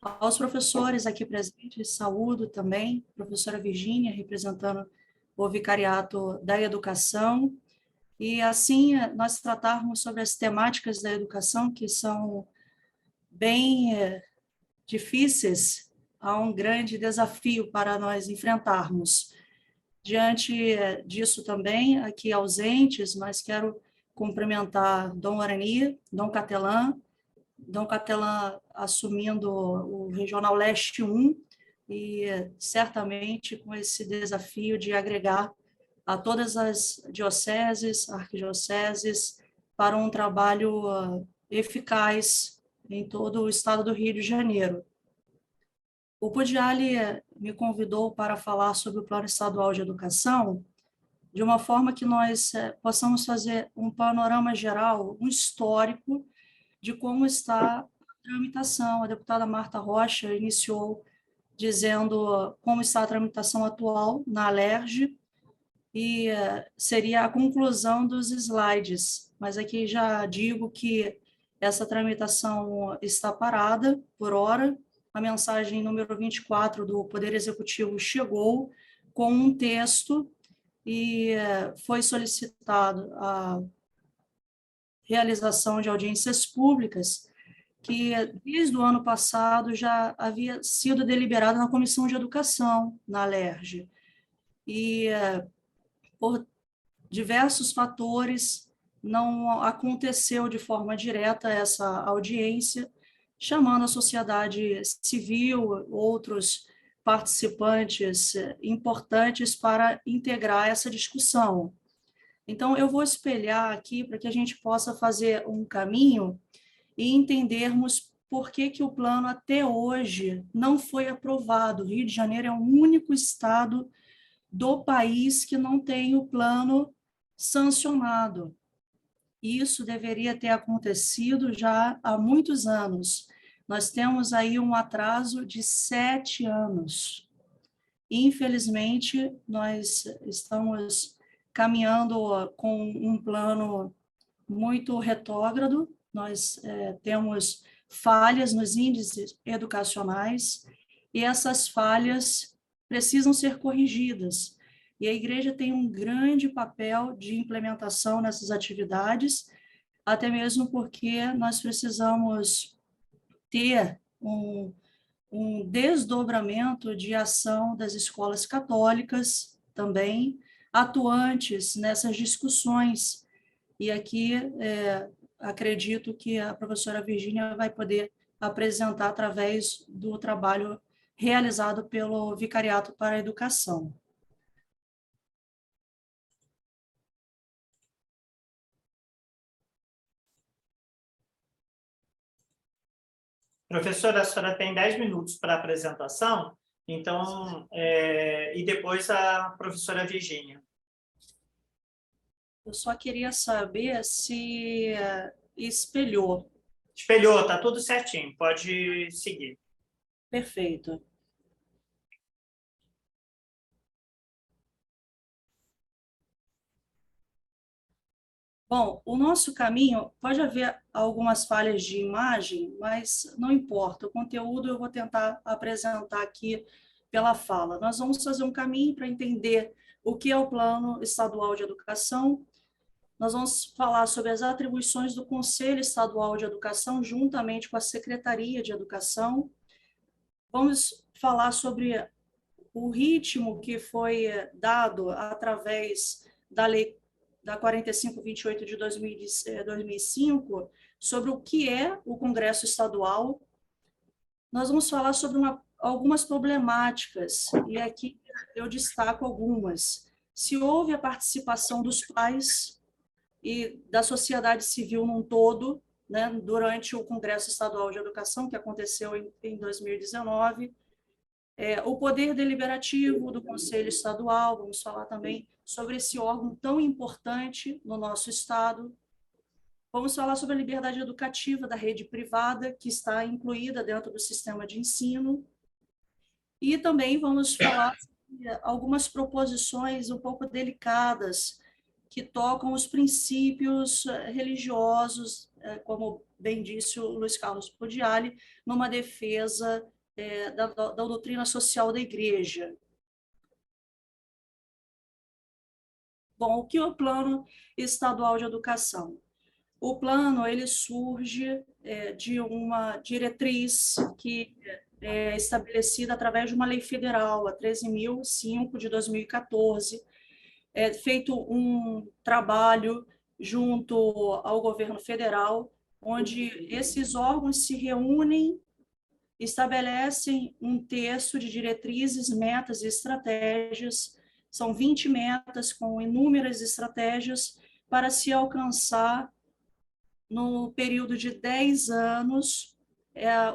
aos professores aqui presentes, saúdo também, professora Virgínia, representando o Vicariato da Educação, e assim nós tratarmos sobre as temáticas da educação que são bem difíceis, há um grande desafio para nós enfrentarmos. Diante disso também, aqui ausentes, mas quero cumprimentar Dom Guarani, Dom Catelã assumindo o Regional Leste 1 e certamente com esse desafio de agregar a todas as dioceses, arquidioceses, para um trabalho eficaz em todo o estado do Rio de Janeiro. O Podiali me convidou para falar sobre o Plano Estadual de Educação, de uma forma que nós possamos fazer um panorama geral, um histórico de como está a tramitação. A deputada Marta Rocha iniciou dizendo como está a tramitação atual na Alerj, e seria a conclusão dos slides, mas aqui já digo que essa tramitação está parada por hora. A mensagem número 24 do Poder Executivo chegou com um texto e foi solicitado a realização de audiências públicas, que desde o ano passado já havia sido deliberada na Comissão de Educação, na Alerj. E por diversos fatores não aconteceu de forma direta essa audiência, chamando a sociedade civil, outros participantes importantes para integrar essa discussão. Então, eu vou espelhar aqui para que a gente possa fazer um caminho e entendermos por que o plano até hoje não foi aprovado. O Rio de Janeiro é o único estado do país que não tem o plano sancionado. Isso deveria ter acontecido já há muitos anos. Nós temos aí um atraso de 7 anos. Infelizmente, nós estamos caminhando com um plano muito retrógrado. Nós temos falhas nos índices educacionais e essas falhas precisam ser corrigidas. E a igreja tem um grande papel de implementação nessas atividades, até mesmo porque nós precisamos ter um desdobramento de ação das escolas católicas também, atuantes nessas discussões. E aqui acredito que a professora Virgínia vai poder apresentar através do trabalho realizado pelo Vicariato para a Educação. Professora, a senhora tem 10 minutos para a apresentação, então, e depois a professora Virgínia. Eu só queria saber se espelhou. Espelhou, está tudo certinho, pode seguir. Perfeito. Bom, o nosso caminho, pode haver algumas falhas de imagem, mas não importa, o conteúdo eu vou tentar apresentar aqui pela fala. Nós vamos fazer um caminho para entender o que é o Plano Estadual de Educação. Nós vamos falar sobre as atribuições do Conselho Estadual de Educação, juntamente com a Secretaria de Educação. Vamos falar sobre o ritmo que foi dado através da Lei da 4528 de 2005, sobre o que é o Congresso Estadual. Nós vamos falar sobre algumas problemáticas, e aqui eu destaco algumas. Se houve a participação dos pais e da sociedade civil num todo, né, durante o Congresso Estadual de Educação, que aconteceu em 2019, o poder deliberativo do Conselho Estadual, vamos falar também sobre esse órgão tão importante no nosso Estado. Vamos falar sobre a liberdade educativa da rede privada, que está incluída dentro do sistema de ensino. E também vamos falar sobre algumas proposições um pouco delicadas, que tocam os princípios religiosos, como bem disse o Luiz Carlos Podiali, numa defesa da doutrina social da Igreja. Bom, o que é o Plano Estadual de Educação? O plano ele surge de uma diretriz que é estabelecida através de uma lei federal, a 13.005 de 2014, feito um trabalho junto ao governo federal, onde esses órgãos se reúnem, estabelecem um texto de diretrizes, metas e estratégias. São 20 metas com inúmeras estratégias para se alcançar, no período de 10 anos,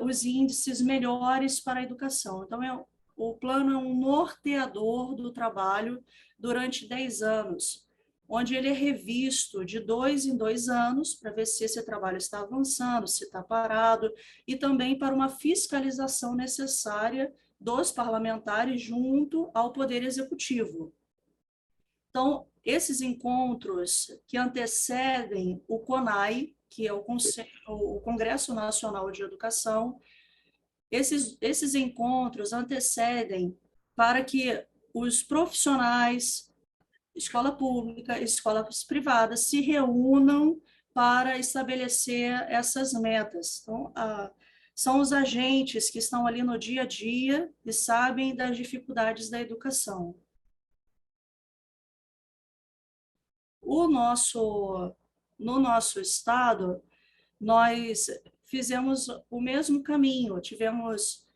os índices melhores para a educação. Então, o plano é um norteador do trabalho durante 10 anos, onde ele é revisto de 2 em 2 anos, para ver se esse trabalho está avançando, se está parado, e também para uma fiscalização necessária dos parlamentares junto ao Poder Executivo. Então, esses encontros que antecedem o CONAI, que é o Congresso Nacional de Educação, esses encontros antecedem para que os profissionais, escola pública, escolas privadas, se reúnam para estabelecer essas metas. Então, são os agentes que estão ali no dia a dia e sabem das dificuldades da educação. No nosso estado, nós fizemos o mesmo caminho, tivemos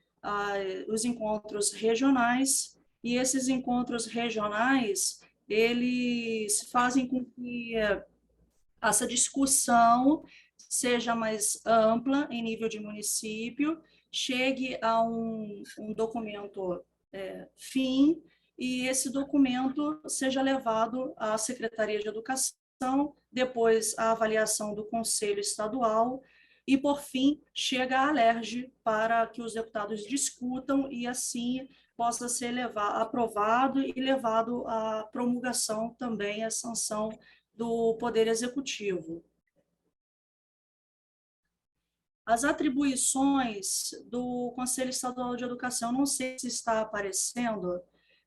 os encontros regionais, e esses encontros regionais, eles fazem com que essa discussão seja mais ampla em nível de município, chegue a um documento fim, e esse documento seja levado à Secretaria de Educação, depois à avaliação do Conselho Estadual, e, por fim, chega à Alerj para que os deputados discutam e, assim, possa ser aprovado e levado à promulgação também, à sanção do Poder Executivo. As atribuições do Conselho Estadual de Educação, não sei se está aparecendo,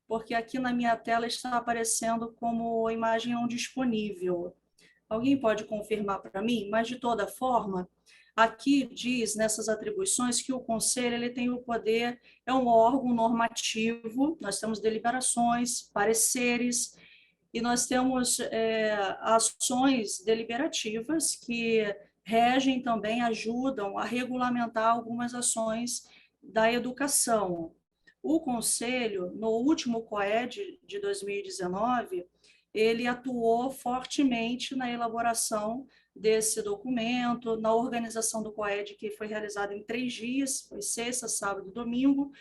porque aqui na minha tela está aparecendo como imagem não disponível, Alguém pode confirmar para mim? Mas, de toda forma, aqui diz, nessas atribuições, que o Conselho ele tem o poder, é um órgão normativo, nós temos deliberações, pareceres, e nós temos ações deliberativas que regem também, ajudam a regulamentar algumas ações da educação. O Conselho, no último COED de 2019, ele atuou fortemente na elaboração desse documento, na organização do COED, que foi realizada em 3 dias, foi sexta, sábado e domingo,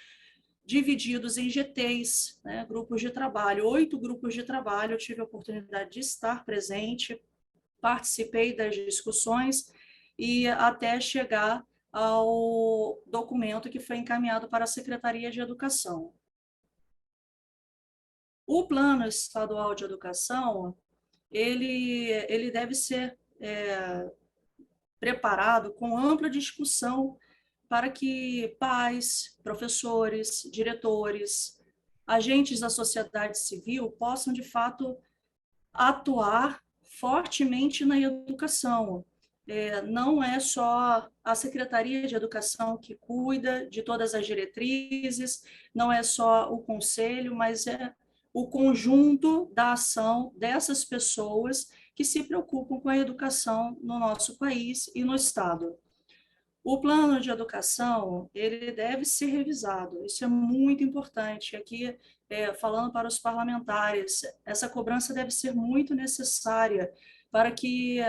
divididos em GTs, né, grupos de trabalho, 8 grupos de trabalho. Eu tive a oportunidade de estar presente, participei das discussões e até chegar ao documento que foi encaminhado para a Secretaria de Educação. O Plano Estadual de Educação, ele deve ser preparado com ampla discussão para que pais, professores, diretores, agentes da sociedade civil possam, de fato, atuar fortemente na educação. Não é só a Secretaria de Educação que cuida de todas as diretrizes, não é só o Conselho, mas é o conjunto da ação dessas pessoas que se preocupam com a educação no nosso país e no Estado. O plano de educação, ele deve ser revisado, isso é muito importante. Aqui, falando para os parlamentares, essa cobrança deve ser muito necessária para que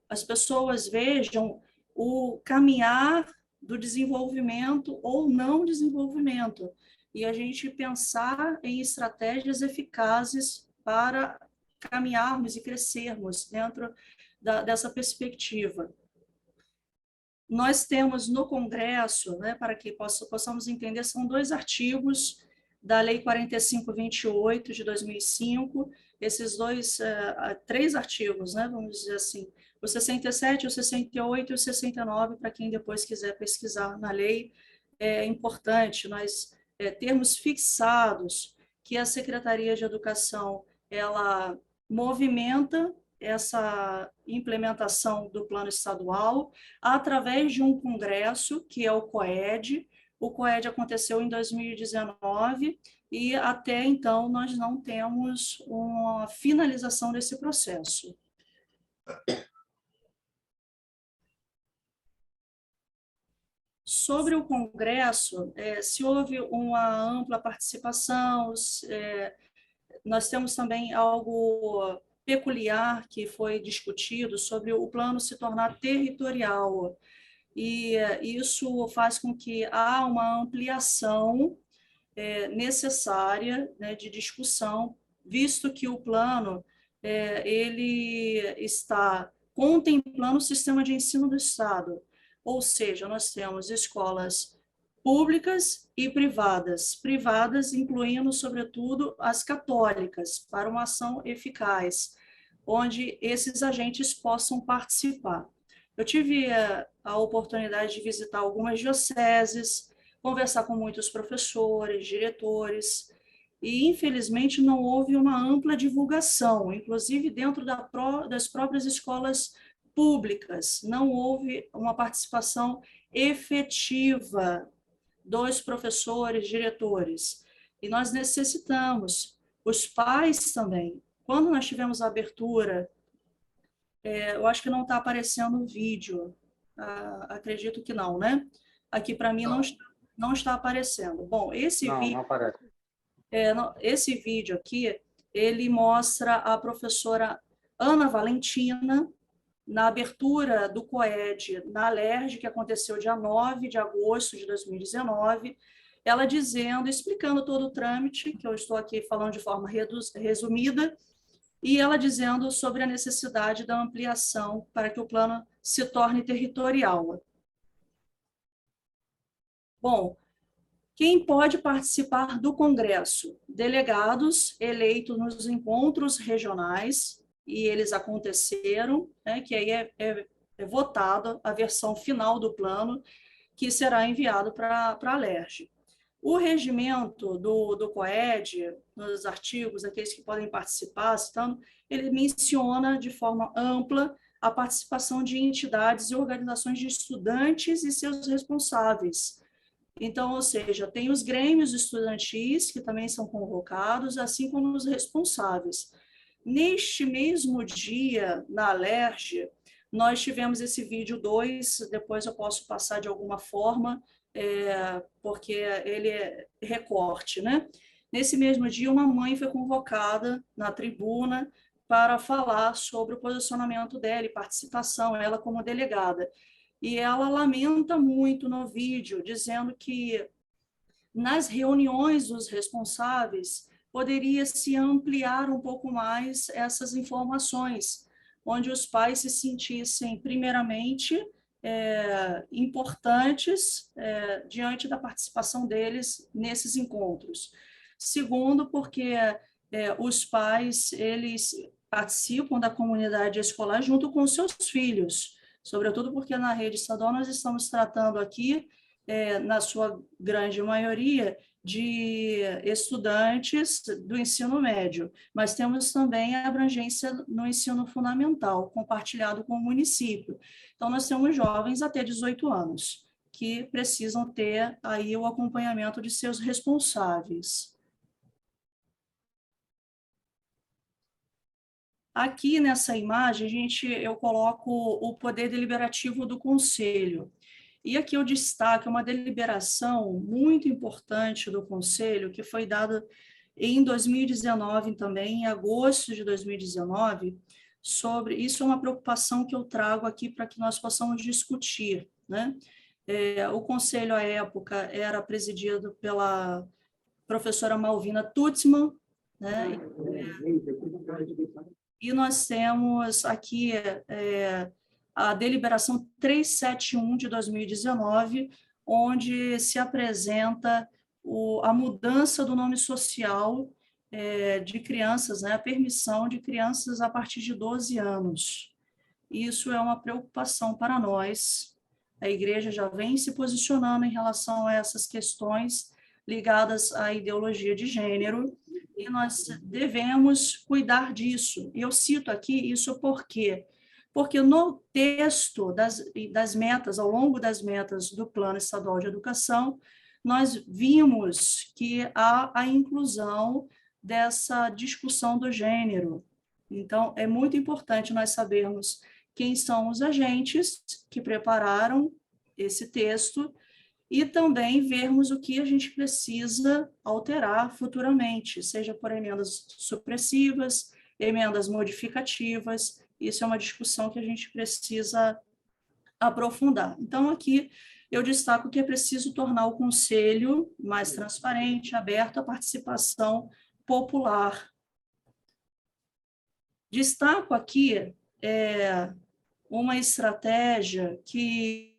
as pessoas vejam o caminhar do desenvolvimento ou não desenvolvimento, e a gente pensar em estratégias eficazes para caminharmos e crescermos dentro dessa perspectiva. Nós temos no Congresso, né, para que possamos entender, são 2 artigos da Lei 4528 de 2005, esses 3 artigos, né, vamos dizer assim, o 67, o 68 e o 69, para quem depois quiser pesquisar na lei, é importante nós termos fixados que a Secretaria de Educação, ela movimenta essa implementação do plano estadual através de um congresso, que é o COED. O COED aconteceu em 2019 e até então nós não temos uma finalização desse processo. Sobre o congresso, se houve uma ampla participação, nós temos também algo peculiar que foi discutido sobre o plano se tornar territorial, e isso faz com que há uma ampliação necessária, né, de discussão, visto que o plano ele está contemplando o sistema de ensino do Estado, ou seja, nós temos escolas públicas e privadas incluindo, sobretudo, as católicas, para uma ação eficaz, onde esses agentes possam participar. Eu tive a oportunidade de visitar algumas dioceses, conversar com muitos professores, diretores, e, infelizmente, não houve uma ampla divulgação, inclusive dentro das próprias escolas públicas, não houve uma participação efetiva dos professores, diretores. E nós necessitamos, os pais também. Quando nós tivemos a abertura, eu acho que não está aparecendo o vídeo, acredito que não, né? Aqui para mim não está aparecendo. Bom, esse vídeo... Não aparece. Esse vídeo aqui, ele mostra a professora Ana Valentina, na abertura do COED na Alerj, que aconteceu dia 9 de agosto de 2019, ela explicando todo o trâmite, que eu estou aqui falando de forma resumida, e ela dizendo sobre a necessidade da ampliação para que o plano se torne territorial. Bom, quem pode participar do Congresso? Delegados eleitos nos encontros regionais, e eles aconteceram, né, que aí é votada a versão final do plano, que será enviado para a Alerj. O regimento do COED, nos artigos, aqueles que podem participar, citando, ele menciona de forma ampla a participação de entidades e organizações de estudantes e seus responsáveis. Então, ou seja, tem os grêmios estudantis, que também são convocados, assim como os responsáveis. Neste mesmo dia, na Alerj, nós tivemos esse vídeo 2, depois eu posso passar de alguma forma, porque ele é recorte, né? Nesse mesmo dia, uma mãe foi convocada na tribuna para falar sobre o posicionamento dela e participação, ela como delegada. E ela lamenta muito no vídeo, dizendo que nas reuniões dos responsáveis poderia se ampliar um pouco mais essas informações, onde os pais se sentissem, primeiramente, importantes diante da participação deles nesses encontros. Segundo, porque os pais, eles participam da comunidade escolar junto com os seus filhos, sobretudo porque na rede estadual nós estamos tratando aqui, na sua grande maioria, de estudantes do ensino médio, mas temos também a abrangência no ensino fundamental, compartilhado com o município. Então, nós temos jovens até 18 anos, que precisam ter aí o acompanhamento de seus responsáveis. Aqui nessa imagem, eu coloco o poder deliberativo do Conselho. E aqui eu destaco uma deliberação muito importante do Conselho, que foi dada em 2019 também, em agosto de 2019, sobre... Isso é uma preocupação que eu trago aqui para que nós possamos discutir, né? O Conselho, à época, era presidido pela professora Malvina Tutzmann, né? E nós temos aqui a deliberação 371 de 2019, onde se apresenta a mudança do nome social de crianças, né, a permissão de crianças a partir de 12 anos. Isso é uma preocupação para nós. A igreja já vem se posicionando em relação a essas questões ligadas à ideologia de gênero, e nós devemos cuidar disso. Eu cito aqui isso porque no texto das metas, ao longo das metas do Plano Estadual de Educação, nós vimos que há a inclusão dessa discussão do gênero. Então, é muito importante nós sabermos quem são os agentes que prepararam esse texto e também vermos o que a gente precisa alterar futuramente, seja por emendas supressivas, emendas modificativas. Isso é uma discussão que a gente precisa aprofundar. Então, aqui eu destaco que é preciso tornar o Conselho mais transparente, aberto à participação popular. Destaco aqui uma estratégia que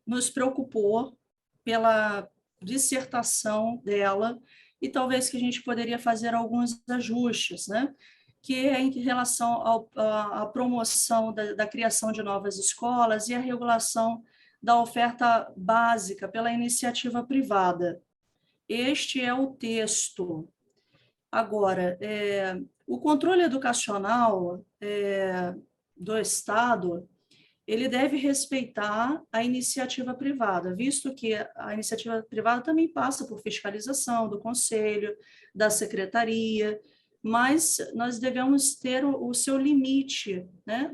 nos preocupou pela dissertação dela e talvez que a gente poderia fazer alguns ajustes, né? Que é em relação à promoção da criação de novas escolas e a regulação da oferta básica pela iniciativa privada. Este é o texto. Agora, o controle educacional do Estado, ele deve respeitar a iniciativa privada, visto que a iniciativa privada também passa por fiscalização do Conselho, da Secretaria, mas nós devemos ter o seu limite, né,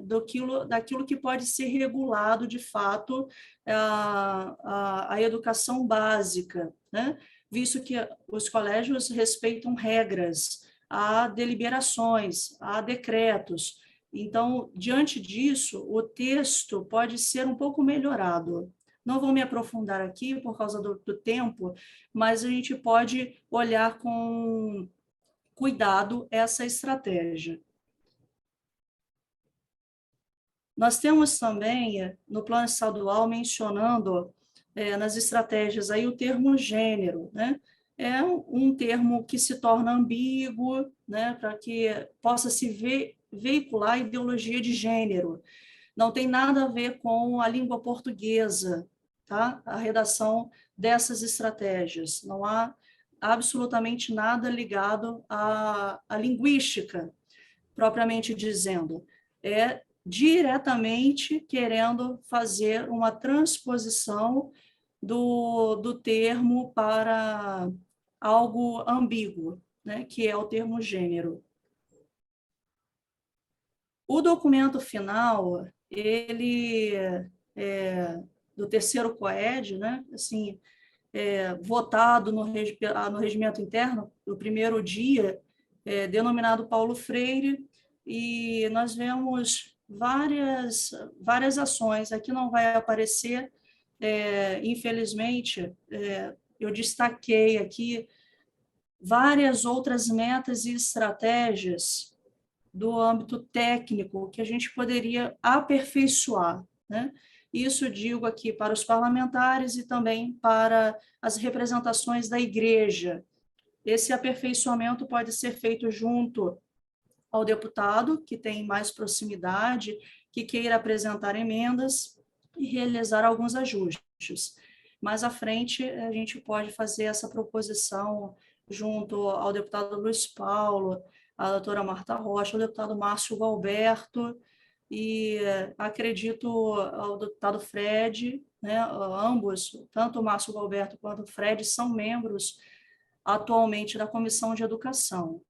daquilo que pode ser regulado, de fato, a educação básica, né, visto que os colégios respeitam regras, há deliberações, há decretos. Então, diante disso, o texto pode ser um pouco melhorado. Não vou me aprofundar aqui por causa do tempo, mas a gente pode olhar com cuidado essa estratégia. Nós temos também, no plano estadual, mencionando nas estratégias aí o termo gênero, né? É um termo que se torna ambíguo, né, para que possa se veicular a ideologia de gênero. Não tem nada a ver com a língua portuguesa, tá? A redação dessas estratégias. Não há absolutamente nada ligado à linguística, propriamente dizendo. É diretamente querendo fazer uma transposição do termo para algo ambíguo, né, que é o termo gênero. O documento final, ele do terceiro COED, né, assim, votado no regimento interno, no primeiro dia, denominado Paulo Freire, e nós vemos várias ações. Aqui não vai aparecer, infelizmente, eu destaquei aqui várias outras metas e estratégias do âmbito técnico que a gente poderia aperfeiçoar, né? Isso digo aqui para os parlamentares e também para as representações da igreja. Esse aperfeiçoamento pode ser feito junto ao deputado, que tem mais proximidade, que queira apresentar emendas e realizar alguns ajustes. Mais à frente, a gente pode fazer essa proposição junto ao deputado Luiz Paulo, a doutora Marta Rocha, o deputado Márcio Valberto, e acredito ao deputado Fred, né, ambos, tanto o Márcio Valberto quanto o Fred, são membros atualmente da Comissão de Educação.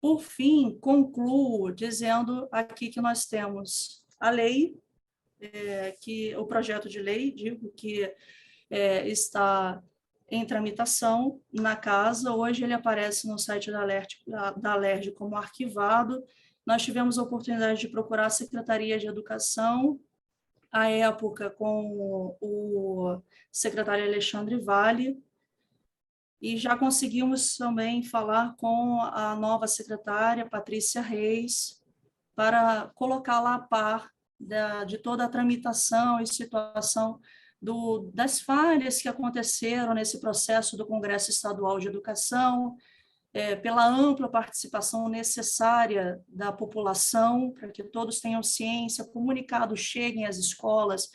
Por fim, concluo dizendo aqui que nós temos a lei, o projeto de lei, digo que está em tramitação na casa. Hoje ele aparece no site da LERJ como arquivado. Nós tivemos a oportunidade de procurar a Secretaria de Educação, à época com o secretário Alexandre Vale, e já conseguimos também falar com a nova secretária, Patrícia Reis, para colocá-la a par de toda a tramitação e situação das falhas que aconteceram nesse processo do Congresso Estadual de Educação, pela ampla participação necessária da população, para que todos tenham ciência, comunicados cheguem às escolas,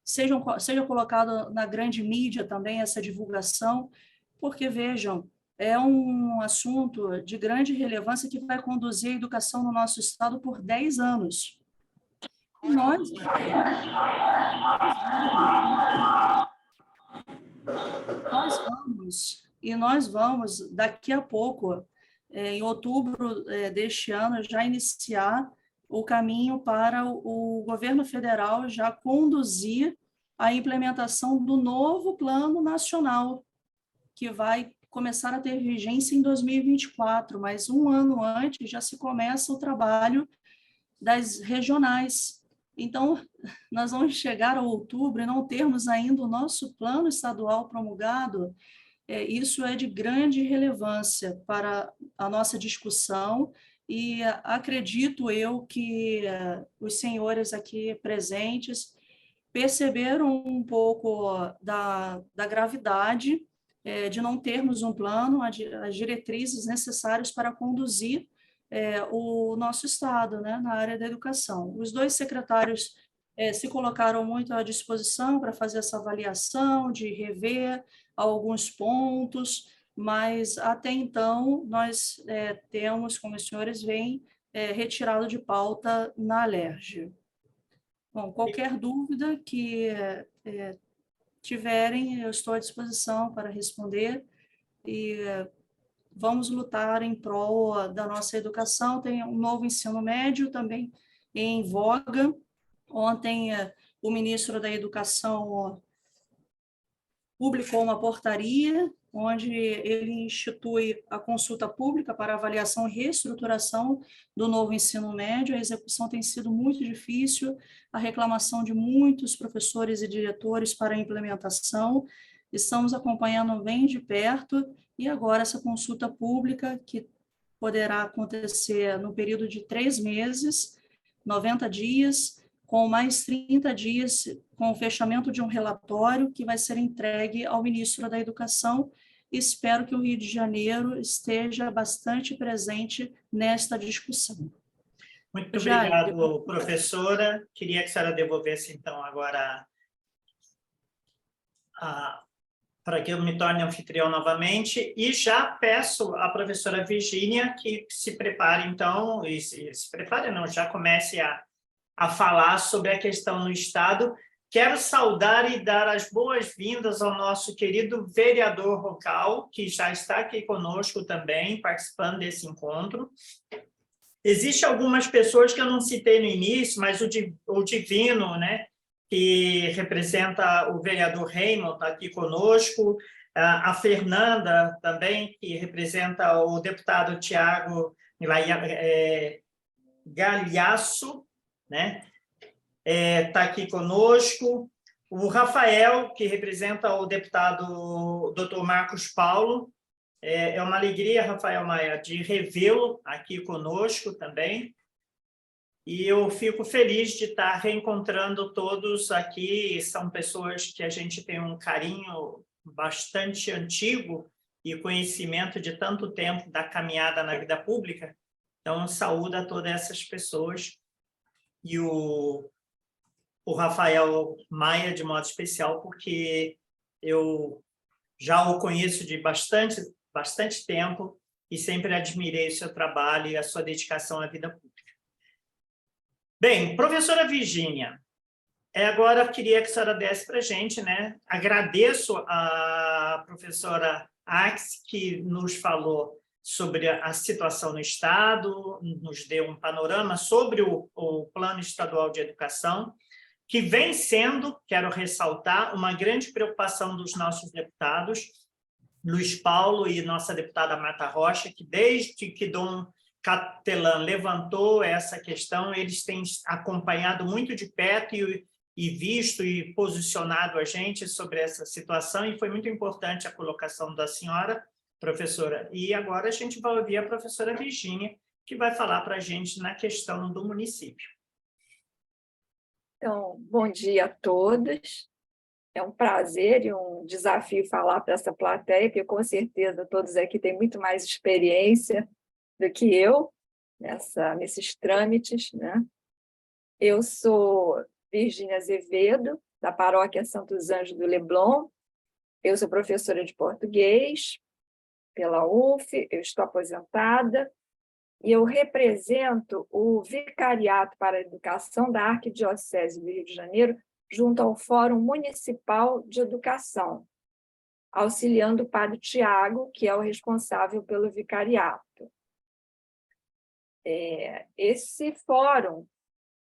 seja colocado na grande mídia também essa divulgação, porque, vejam, é um assunto de grande relevância que vai conduzir a educação no nosso estado por 10 anos. Nós vamos, daqui a pouco, em outubro deste ano, já iniciar o caminho para o governo federal já conduzir a implementação do novo Plano Nacional, que vai começar a ter vigência em 2024, mas um ano antes já se começa o trabalho das regionais. Então, nós vamos chegar a outubro e não termos ainda o nosso plano estadual promulgado. Isso é de grande relevância para a nossa discussão e acredito eu que os senhores aqui presentes perceberam um pouco da gravidade de não termos um plano, as diretrizes necessárias para conduzir o nosso Estado, né, na área da educação. Os dois secretários se colocaram muito à disposição para fazer essa avaliação, de rever alguns pontos, mas até então nós temos, como os senhores veem, retirado de pauta na LERJ. Bom, qualquer dúvida que tiverem, eu estou à disposição para responder e vamos lutar em prol da nossa educação. Tem um novo ensino médio também em voga. Ontem, o ministro da Educação publicou uma portaria onde ele institui a consulta pública para avaliação e reestruturação do novo ensino médio. A execução tem sido muito difícil, a reclamação de muitos professores e diretores para a implementação. Estamos acompanhando bem de perto e agora essa consulta pública, que poderá acontecer no período de 3 meses, 90 dias, com mais 30 dias, com o fechamento de um relatório que vai ser entregue ao ministro da Educação. Espero que o Rio de Janeiro esteja bastante presente nesta discussão. Muito obrigado, professora. Queria que a senhora devolvesse, então, agora para que eu me torne anfitrião novamente, e já peço à professora Virgínia que se prepare, então, e se prepare não, já comece a falar sobre a questão no Estado. Quero saudar e dar as boas-vindas ao nosso querido vereador Rocal, que já está aqui conosco também, participando desse encontro. Existem algumas pessoas que eu não citei no início, mas o Divino, né, que representa o vereador Raymond, está aqui conosco, a Fernanda também, que representa o deputado Tiago Galhaço, né? Está aqui conosco, o Rafael, que representa o deputado Dr. Marcos Paulo. É uma alegria, Rafael Maia, de revê-lo aqui conosco também. E eu fico feliz de estar reencontrando todos aqui. São pessoas que a gente tem um carinho bastante antigo e conhecimento de tanto tempo da caminhada na vida pública. Então, saúdo a todas essas pessoas. E o Rafael Maia, de modo especial, porque eu já o conheço de bastante tempo e sempre admirei o seu trabalho e a sua dedicação à vida pública. Bem, professora Virgínia, agora eu queria que a senhora desse para a gente, né? Agradeço a professora Ax, que nos falou sobre a situação no Estado, nos deu um panorama sobre o Plano Estadual de Educação, que vem sendo, quero ressaltar, uma grande preocupação dos nossos deputados, Luiz Paulo e nossa deputada Marta Rocha, que desde que Dom Catelan levantou essa questão, eles têm acompanhado muito de perto e visto e posicionado a gente sobre essa situação, e foi muito importante a colocação da senhora, professora. E agora a gente vai ouvir a professora Virgínia, que vai falar para a gente na questão do município. Então, bom dia a todos. É um prazer e um desafio falar para essa plateia, porque com certeza todos aqui têm muito mais experiência do que eu nesses trâmites, né? Eu sou Virgínia Azevedo, da Paróquia Santos Anjos do Leblon. Eu sou professora de português pela UF, eu estou aposentada e eu represento o Vicariato para a Educação da Arquidiocese do Rio de Janeiro junto ao Fórum Municipal de Educação, auxiliando o padre Tiago, que é o responsável pelo vicariato. Esse fórum,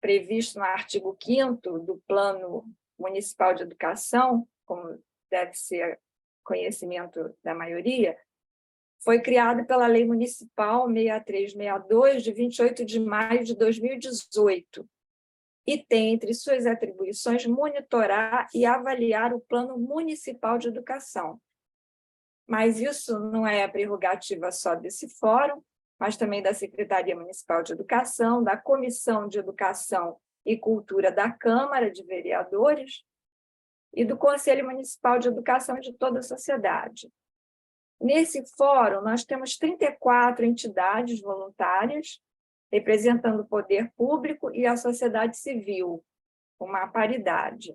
previsto no artigo 5º do Plano Municipal de Educação, como deve ser conhecimento da maioria, foi criado pela Lei Municipal 6362, de 28 de maio de 2018, e tem entre suas atribuições monitorar e avaliar o Plano Municipal de Educação. Mas isso não é a prerrogativa só desse fórum, mas também da Secretaria Municipal de Educação, da Comissão de Educação e Cultura da Câmara de Vereadores e do Conselho Municipal de Educação de toda a sociedade. Nesse fórum, nós temos 34 entidades voluntárias, representando o poder público e a sociedade civil, uma paridade.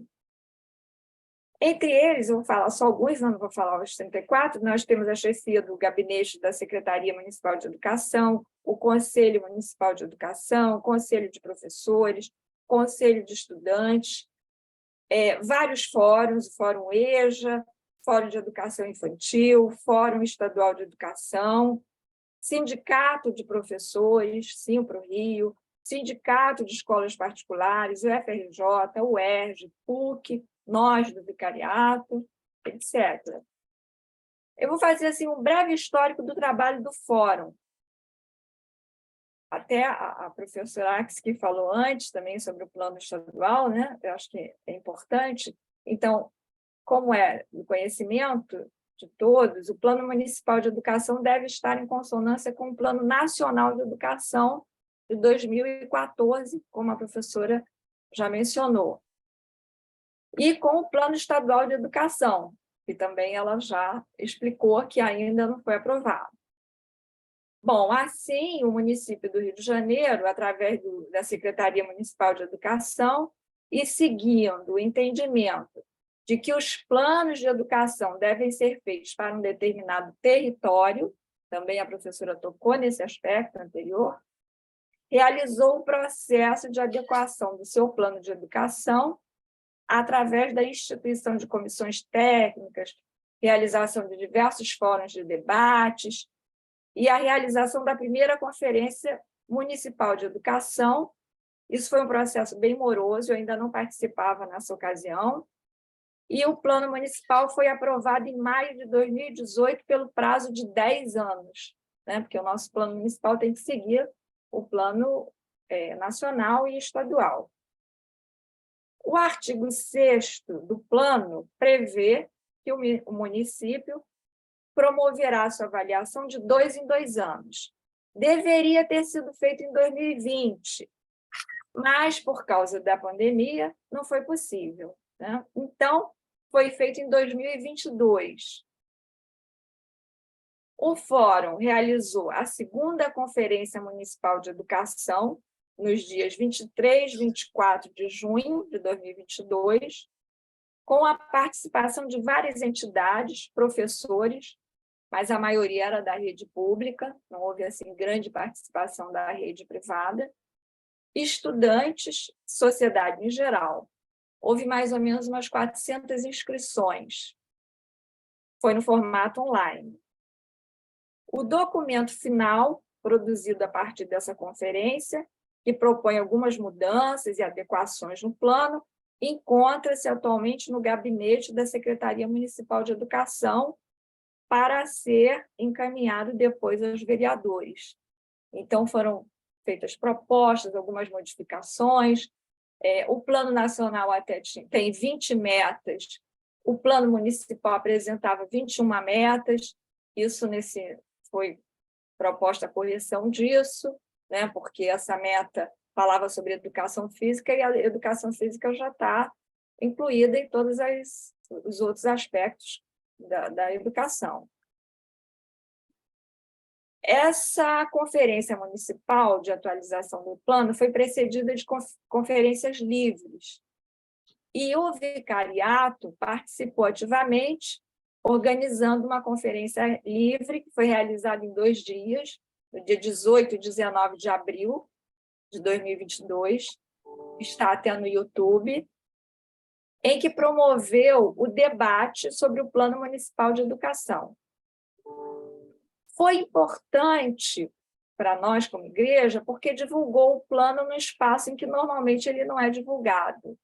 Entre eles, eu vou falar só alguns, não vou falar os 34, nós temos a chefia do gabinete da Secretaria Municipal de Educação, o Conselho Municipal de Educação, Conselho de Professores, Conselho de Estudantes, vários fóruns, o Fórum EJA, Fórum de Educação Infantil, Fórum Estadual de Educação, Sindicato de Professores, Simpro Rio, Sindicato de Escolas Particulares, o FRJ, o UERJ, PUC, nós do Vicariato, etc. Eu vou fazer assim, um breve histórico do trabalho do Fórum. Até a professora Ax, que falou antes também sobre o plano estadual, né? Eu acho que é importante. Então, como é do conhecimento de todos, o Plano Municipal de Educação deve estar em consonância com o Plano Nacional de Educação de 2014, como a professora já mencionou, e com o Plano Estadual de Educação, que também ela já explicou que ainda não foi aprovado. Bom, assim, o município do Rio de Janeiro, através da Secretaria Municipal de Educação, e seguindo o entendimento de que os planos de educação devem ser feitos para um determinado território, também a professora tocou nesse aspecto anterior, realizou o processo de adequação do seu plano de educação através da instituição de comissões técnicas, realização de diversos fóruns de debates e a realização da primeira Conferência Municipal de Educação. Isso foi um processo bem moroso, eu ainda não participava nessa ocasião, e o plano municipal foi aprovado em maio de 2018 pelo prazo de 10 anos, né? Porque o nosso plano municipal tem que seguir o plano nacional e estadual. O artigo 6º do plano prevê que o município promoverá sua avaliação de 2 em 2 anos. Deveria ter sido feito em 2020, mas, por causa da pandemia, não foi possível, né? Então, foi feito em 2022. O Fórum realizou a segunda Conferência Municipal de Educação, nos dias 23 e 24 de junho de 2022, com a participação de várias entidades, professores, mas a maioria era da rede pública, não houve assim grande participação da rede privada, estudantes, sociedade em geral. Houve mais ou menos umas 400 inscrições. Foi no formato online. O documento final, produzido a partir dessa conferência, que propõe algumas mudanças e adequações no plano, encontra-se atualmente no gabinete da Secretaria Municipal de Educação para ser encaminhado depois aos vereadores. Então, foram feitas propostas, algumas modificações. O Plano Nacional até tem 20 metas, o Plano Municipal apresentava 21 metas, isso foi proposta a correção disso, né, porque essa meta falava sobre educação física e a educação física já está incluída em todos os outros aspectos da educação. Essa Conferência Municipal de Atualização do Plano foi precedida de conferências livres, e o Vicariato participou ativamente, organizando uma conferência livre, que foi realizada em 2 dias, no dia 18 e 19 de abril de 2022, está até no YouTube, em que promoveu o debate sobre o Plano Municipal de Educação. Foi importante para nós, como igreja, porque divulgou o plano no espaço em que normalmente ele não é divulgado.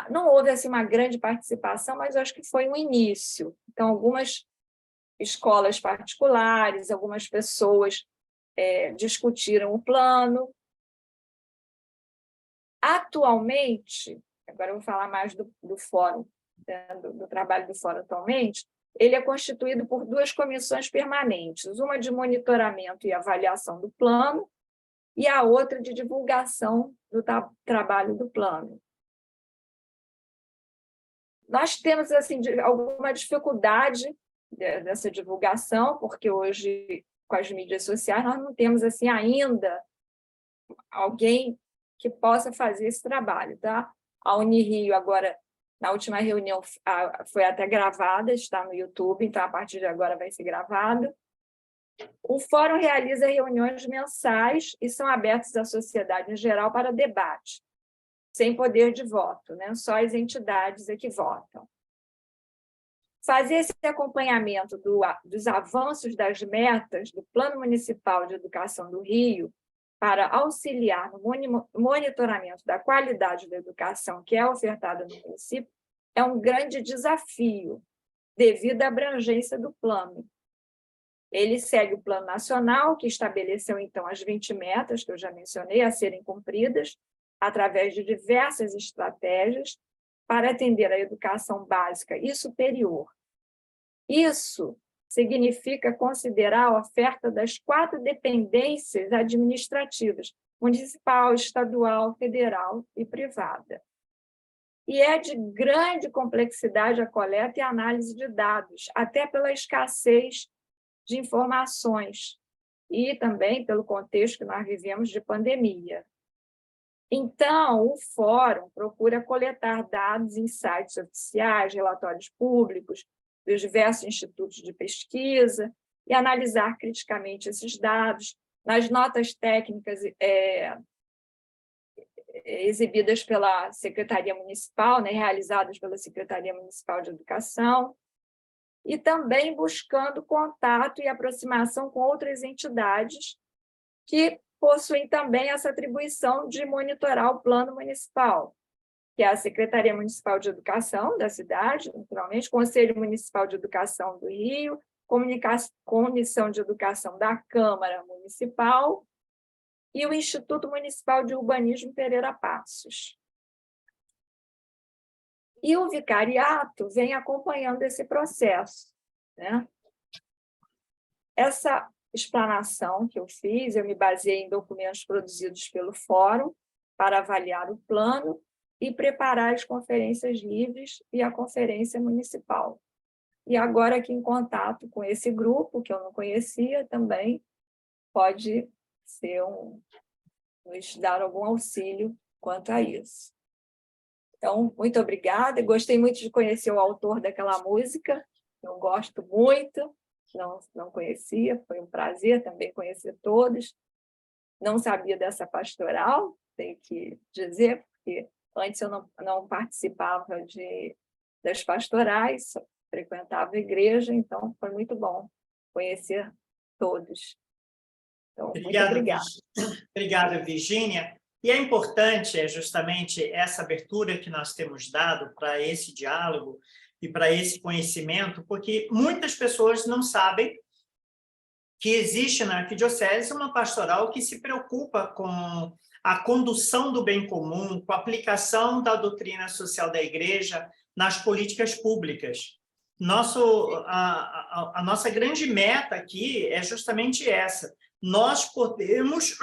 Não houve assim, uma grande participação, mas eu acho que foi um início. Então, algumas escolas particulares, algumas pessoas discutiram o plano. Atualmente, agora eu vou falar mais do fórum, né, do trabalho do fórum atualmente, ele é constituído por 2 comissões permanentes, uma de monitoramento e avaliação do plano e a outra de divulgação do trabalho do plano. Nós temos assim, alguma dificuldade dessa divulgação, porque hoje, com as mídias sociais, nós não temos assim, ainda alguém que possa fazer esse trabalho. Tá? A Unirio, agora, na última reunião, foi até gravada, está no YouTube, então, a partir de agora vai ser gravado. O Fórum realiza reuniões mensais e são abertas à sociedade em geral para debate, sem poder de voto, né? Só as entidades é que votam. Fazer esse acompanhamento dos avanços das metas do Plano Municipal de Educação do Rio para auxiliar no monitoramento da qualidade da educação que é ofertada no município é um grande desafio, devido à abrangência do plano. Ele segue o Plano Nacional, que estabeleceu, então, as 20 metas que eu já mencionei a serem cumpridas, através de diversas estratégias para atender à educação básica e superior. Isso significa considerar a oferta das 4 dependências administrativas, municipal, estadual, federal e privada. E é de grande complexidade a coleta e a análise de dados, até pela escassez de informações e também pelo contexto que nós vivemos de pandemia. Então, o fórum procura coletar dados em sites oficiais, relatórios públicos, dos diversos institutos de pesquisa, e analisar criticamente esses dados nas notas técnicas exibidas pela Secretaria Municipal, né, realizadas pela Secretaria Municipal de Educação, e também buscando contato e aproximação com outras entidades que possuem também essa atribuição de monitorar o plano municipal, que é a Secretaria Municipal de Educação da cidade, naturalmente, Conselho Municipal de Educação do Rio, Comissão de Educação da Câmara Municipal e o Instituto Municipal de Urbanismo Pereira Passos. E o vicariato vem acompanhando esse processo, né? Essa explanação que eu fiz, eu me baseei em documentos produzidos pelo Fórum para avaliar o plano e preparar as conferências livres e a conferência municipal. E agora, aqui em contato com esse grupo, que eu não conhecia também, pode ser nos dar algum auxílio quanto a isso. Então, muito obrigada. Gostei muito de conhecer o autor daquela música, eu gosto muito, não conhecia, foi um prazer também conhecer todos. Não sabia dessa pastoral, tenho que dizer, porque antes eu não participava das pastorais, só frequentava a igreja, então foi muito bom conhecer todos. Então, muito obrigada. Obrigada, Virgínia. E é importante, justamente, essa abertura que nós temos dado para esse diálogo e para esse conhecimento, porque muitas pessoas não sabem que existe na Arquidiocese uma pastoral que se preocupa com a condução do bem comum, com a aplicação da doutrina social da Igreja nas políticas públicas. A nossa grande meta aqui é justamente essa. Nós podemos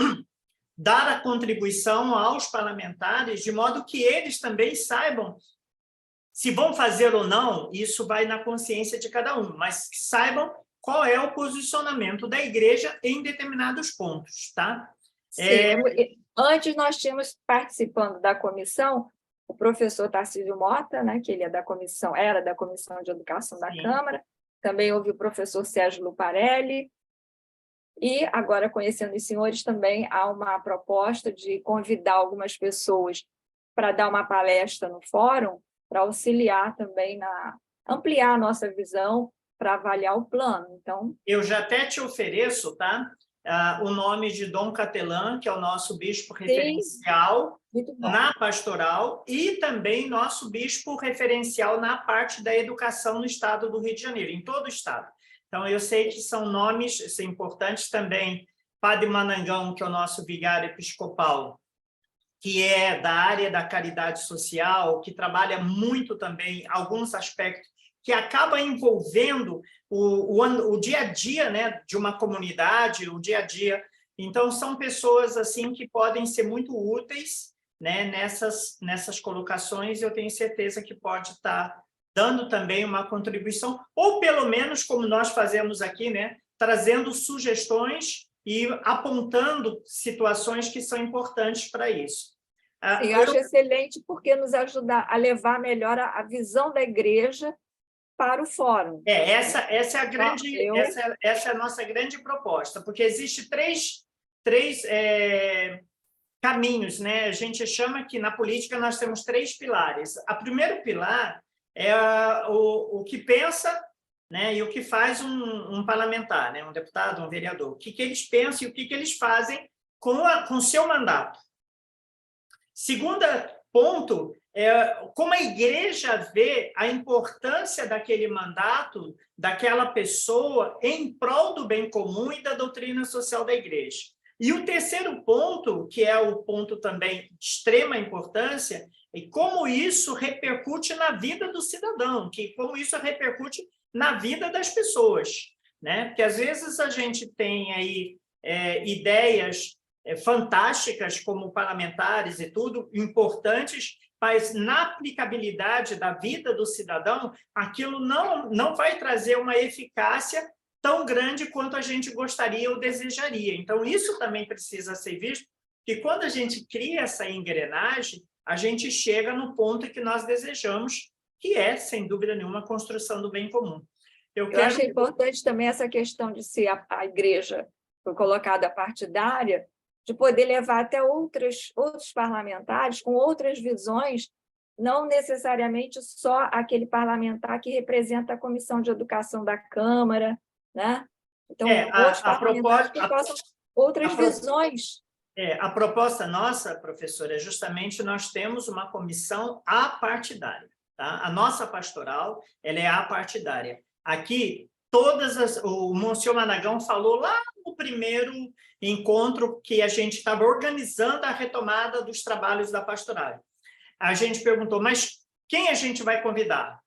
dar a contribuição aos parlamentares de modo que eles também saibam se vão fazer ou não, isso vai na consciência de cada um, mas que saibam qual é o posicionamento da Igreja em determinados pontos, tá? Antes nós tínhamos participando da comissão o professor Tarcísio Mota, né, que ele era da Comissão de Educação da Câmara, também houve o professor Sérgio Luparelli, e agora, conhecendo os senhores, também há uma proposta de convidar algumas pessoas para dar uma palestra no fórum, para auxiliar também ampliar a nossa visão para avaliar o plano. Então, eu já até te ofereço, tá? O nome de Dom Catelan, que é o nosso bispo referencial na pastoral, e também nosso bispo referencial na parte da educação no estado do Rio de Janeiro, em todo o estado. Então, eu sei que são nomes importantes também. Padre Manangão, que é o nosso vigário episcopal, que é da área da caridade social, que trabalha muito também alguns aspectos que acaba envolvendo o dia a dia, né, de uma comunidade, o dia a dia. Então, são pessoas assim que podem ser muito úteis, né, nessas colocações, e eu tenho certeza que pode estar dando também uma contribuição, ou pelo menos, como nós fazemos aqui, né, trazendo sugestões e apontando situações que são importantes para isso. Eu acho excelente, porque nos ajuda a levar melhor a visão da igreja para o fórum. Essa é a nossa grande proposta, porque existe três caminhos, né? A gente chama que na política nós temos 3 pilares. O primeiro pilar é o que pensa, né, e o que faz um parlamentar, né, um deputado, um vereador. O que eles pensam e o que eles fazem com o seu mandato. Segundo ponto é como a igreja vê a importância daquele mandato, daquela pessoa, em prol do bem comum e da doutrina social da igreja. E o terceiro ponto, que é o ponto também de extrema importância, é como isso repercute na vida do cidadão, como isso repercute na vida das pessoas, né? Porque às vezes a gente tem aí ideias fantásticas como parlamentares e tudo, importantes, mas na aplicabilidade da vida do cidadão, aquilo não vai trazer uma eficácia tão grande quanto a gente gostaria ou desejaria. Então, isso também precisa ser visto que quando a gente cria essa engrenagem, a gente chega no ponto que nós desejamos, que é, sem dúvida nenhuma, a construção do bem comum. Eu acho importante também essa questão de ser a igreja foi colocada partidária, de poder levar até outros parlamentares com outras visões, não necessariamente só aquele parlamentar que representa a Comissão de Educação da Câmara, né? Então, outros parlamentares que possam outras visões. A proposta nossa, professora, é justamente nós temos uma comissão apartidária. Tá? A nossa pastoral ela é apartidária. Aqui, o Monsenhor Managão falou lá no primeiro encontro que a gente estava organizando a retomada dos trabalhos da pastoral. A gente perguntou, mas quem a gente vai convidar?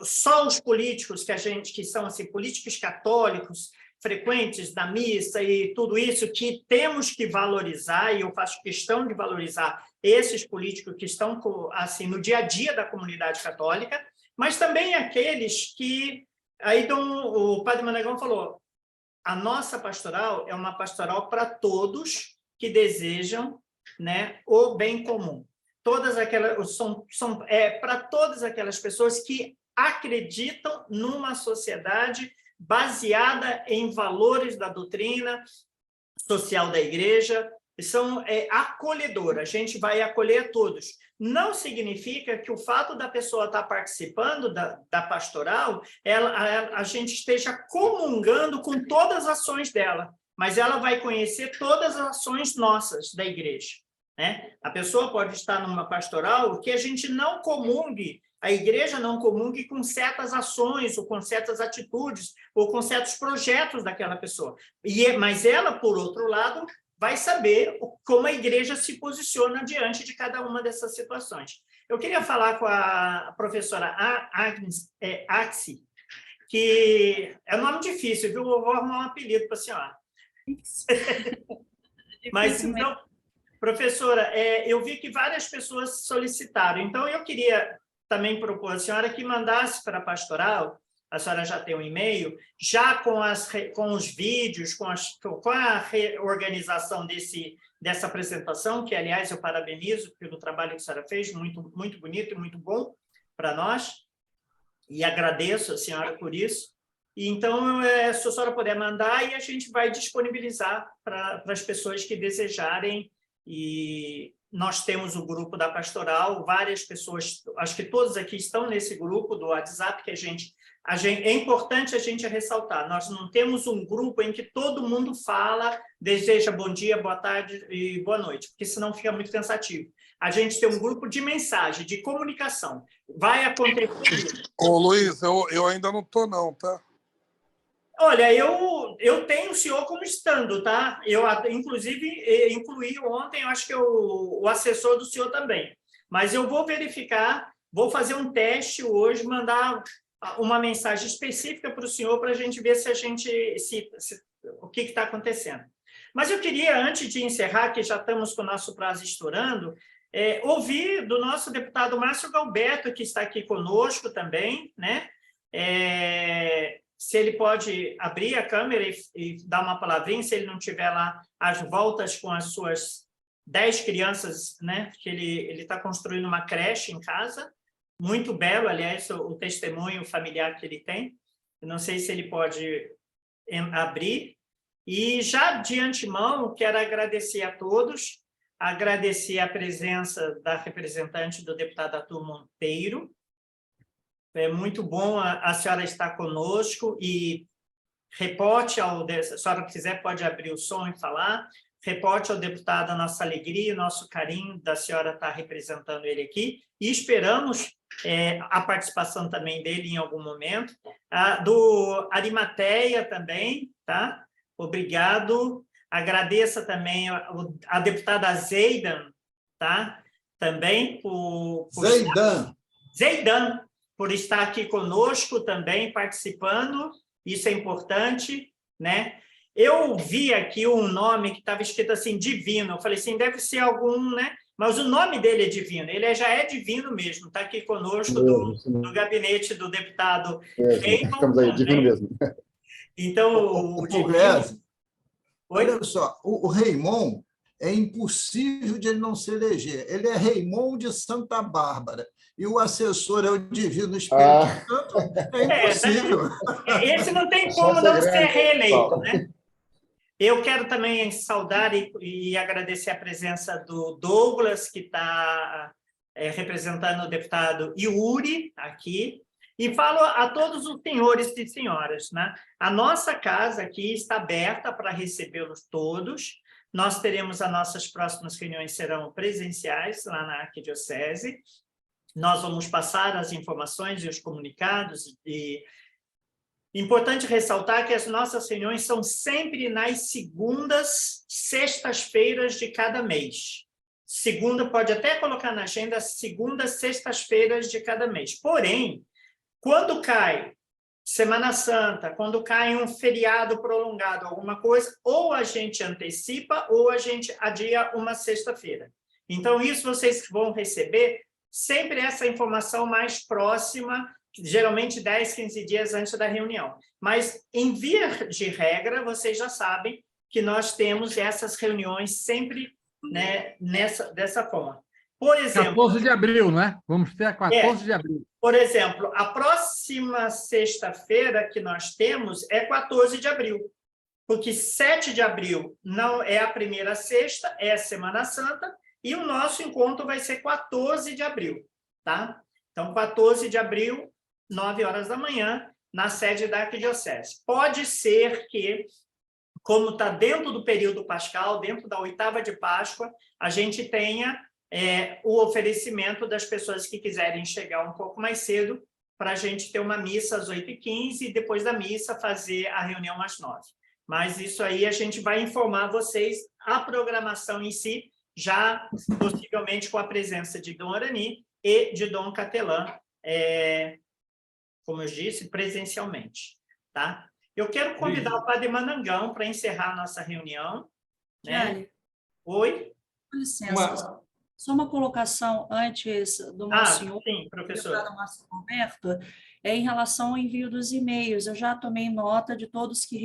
Só os políticos que são assim, políticos católicos, frequentes da missa e tudo isso, que temos que valorizar, e eu faço questão de valorizar esses políticos que estão assim, no dia a dia da comunidade católica, mas também aqueles que... Aí o padre Managão falou, a nossa pastoral é uma pastoral para todos que desejam, né, o bem comum. Todas aquelas para todas aquelas pessoas que acreditam numa sociedade baseada em valores da doutrina social da igreja, são acolhedora, a gente vai acolher todos. Não significa que o fato da pessoa estar participando da pastoral, a gente esteja comungando com todas as ações dela, mas ela vai conhecer todas as ações nossas da igreja. Né? A pessoa pode estar numa pastoral que a gente não comungue, a igreja não comungue com certas ações, ou com certas atitudes, ou com certos projetos daquela pessoa. Mas ela, por outro lado, vai saber como a igreja se posiciona diante de cada uma dessas situações. Eu queria falar com a professora Axi, que é um nome difícil, viu? Eu vou arrumar um apelido para a senhora. Mas, então, professora, eu vi que várias pessoas solicitaram, então eu queria também propor à senhora que mandasse para a pastoral, a senhora já tem um e-mail, já com os vídeos, com a reorganização dessa apresentação, que, aliás, eu parabenizo pelo trabalho que a senhora fez, muito, muito bonito e muito bom para nós, e agradeço a senhora por isso. E, então, se a senhora puder mandar, e a gente vai disponibilizar para as pessoas que desejarem. E nós temos o grupo da pastoral, várias pessoas, acho que todos aqui estão nesse grupo do WhatsApp, que é importante a gente ressaltar, nós não temos um grupo em que todo mundo fala, deseja bom dia, boa tarde e boa noite, porque senão fica muito cansativo. A gente tem um grupo de mensagem, de comunicação. Vai acontecer... Ô, Luiz, eu ainda não estou não, tá? Olha, eu tenho o senhor como estando, tá? Eu, inclusive, incluí ontem, eu acho que o assessor do senhor também. Mas eu vou verificar, vou fazer um teste hoje, mandar uma mensagem específica para o senhor para a gente ver o que está acontecendo. Mas eu queria, antes de encerrar, que já estamos com o nosso prazo estourando, ouvir do nosso deputado Márcio Galberto, que está aqui conosco também, né? Se ele pode abrir a câmera e dar uma palavrinha, se ele não tiver lá às voltas com as suas 10 crianças, né? Que ele está construindo uma creche em casa, muito belo, aliás, o testemunho familiar que ele tem. Eu não sei se ele pode abrir. E já de antemão, quero agradecer a todos, agradecer a presença da representante do deputado Arthur Monteiro. É muito bom a senhora estar conosco e reporte, se a senhora quiser, pode abrir o som e falar, reporte ao deputado a nossa alegria, o nosso carinho da senhora estar representando ele aqui, e esperamos a participação também dele em algum momento, do Arimateia também, tá? Obrigado. Agradeça também a deputada Zeidan, tá? Também por Zeidan, por estar aqui conosco também, participando, isso é importante, né? Eu vi aqui um nome que estava escrito assim, divino, eu falei assim, deve ser algum, né? Mas o nome dele é divino, ele já é divino mesmo, está aqui conosco do gabinete do deputado Raymond. Estamos aí, divino mesmo. Então, o divino... Olha só, o Raymond, é impossível de ele não se eleger. Ele é Raymond de Santa Bárbara, e o assessor é o Divino Espírito Santo, é impossível. Esse não tem A como chance é não ser grande, reeleito, Paulo. né? Eu quero também saudar e agradecer a presença do Douglas, que está representando o deputado Yuri aqui, e falo a todos os senhores e senhoras, né? A nossa casa aqui está aberta para recebê-los todos. Nós teremos as nossas próximas reuniões serão presenciais lá na Arquidiocese. Nós vamos passar as informações e os comunicados. E importante ressaltar que as nossas reuniões são sempre nas segundas, sextas-feiras de cada mês. Segunda, pode até colocar na agenda, segundas, sextas-feiras de cada mês. Porém, quando cai Semana Santa, quando cai um feriado prolongado, alguma coisa, ou a gente antecipa ou a gente adia uma sexta-feira. Então, isso vocês vão receber sempre essa informação mais próxima, geralmente 10, 15 dias antes da reunião. Mas, em via de regra, vocês já sabem que nós temos essas reuniões sempre, né, dessa forma. Por exemplo... 14 de abril, né? Vamos ter a 14 de abril. Por exemplo, a próxima sexta-feira que nós temos é 14 de abril, porque 7 de abril não é a primeira sexta, é a Semana Santa, e o nosso encontro vai ser 14 de abril, tá? Então, 14 de abril, 9 horas da manhã, na sede da Arquidiocese. Pode ser que, como está dentro do período pascal, dentro da oitava de Páscoa, a gente tenha o oferecimento das pessoas que quiserem chegar um pouco mais cedo para a gente ter uma missa às 8h15 e depois da missa fazer a reunião às 9h. Mas isso aí a gente vai informar vocês, a programação em si, já possivelmente com a presença de Dom Arani e de Dom Catelã, como eu disse, presencialmente. Tá? Eu quero convidar o Padre Manangão para encerrar a nossa reunião. Né? Oi? Com licença. Só uma colocação antes do Monsenhor, sim, professor. Roberto, em relação ao envio dos e-mails. Eu já tomei nota de todos que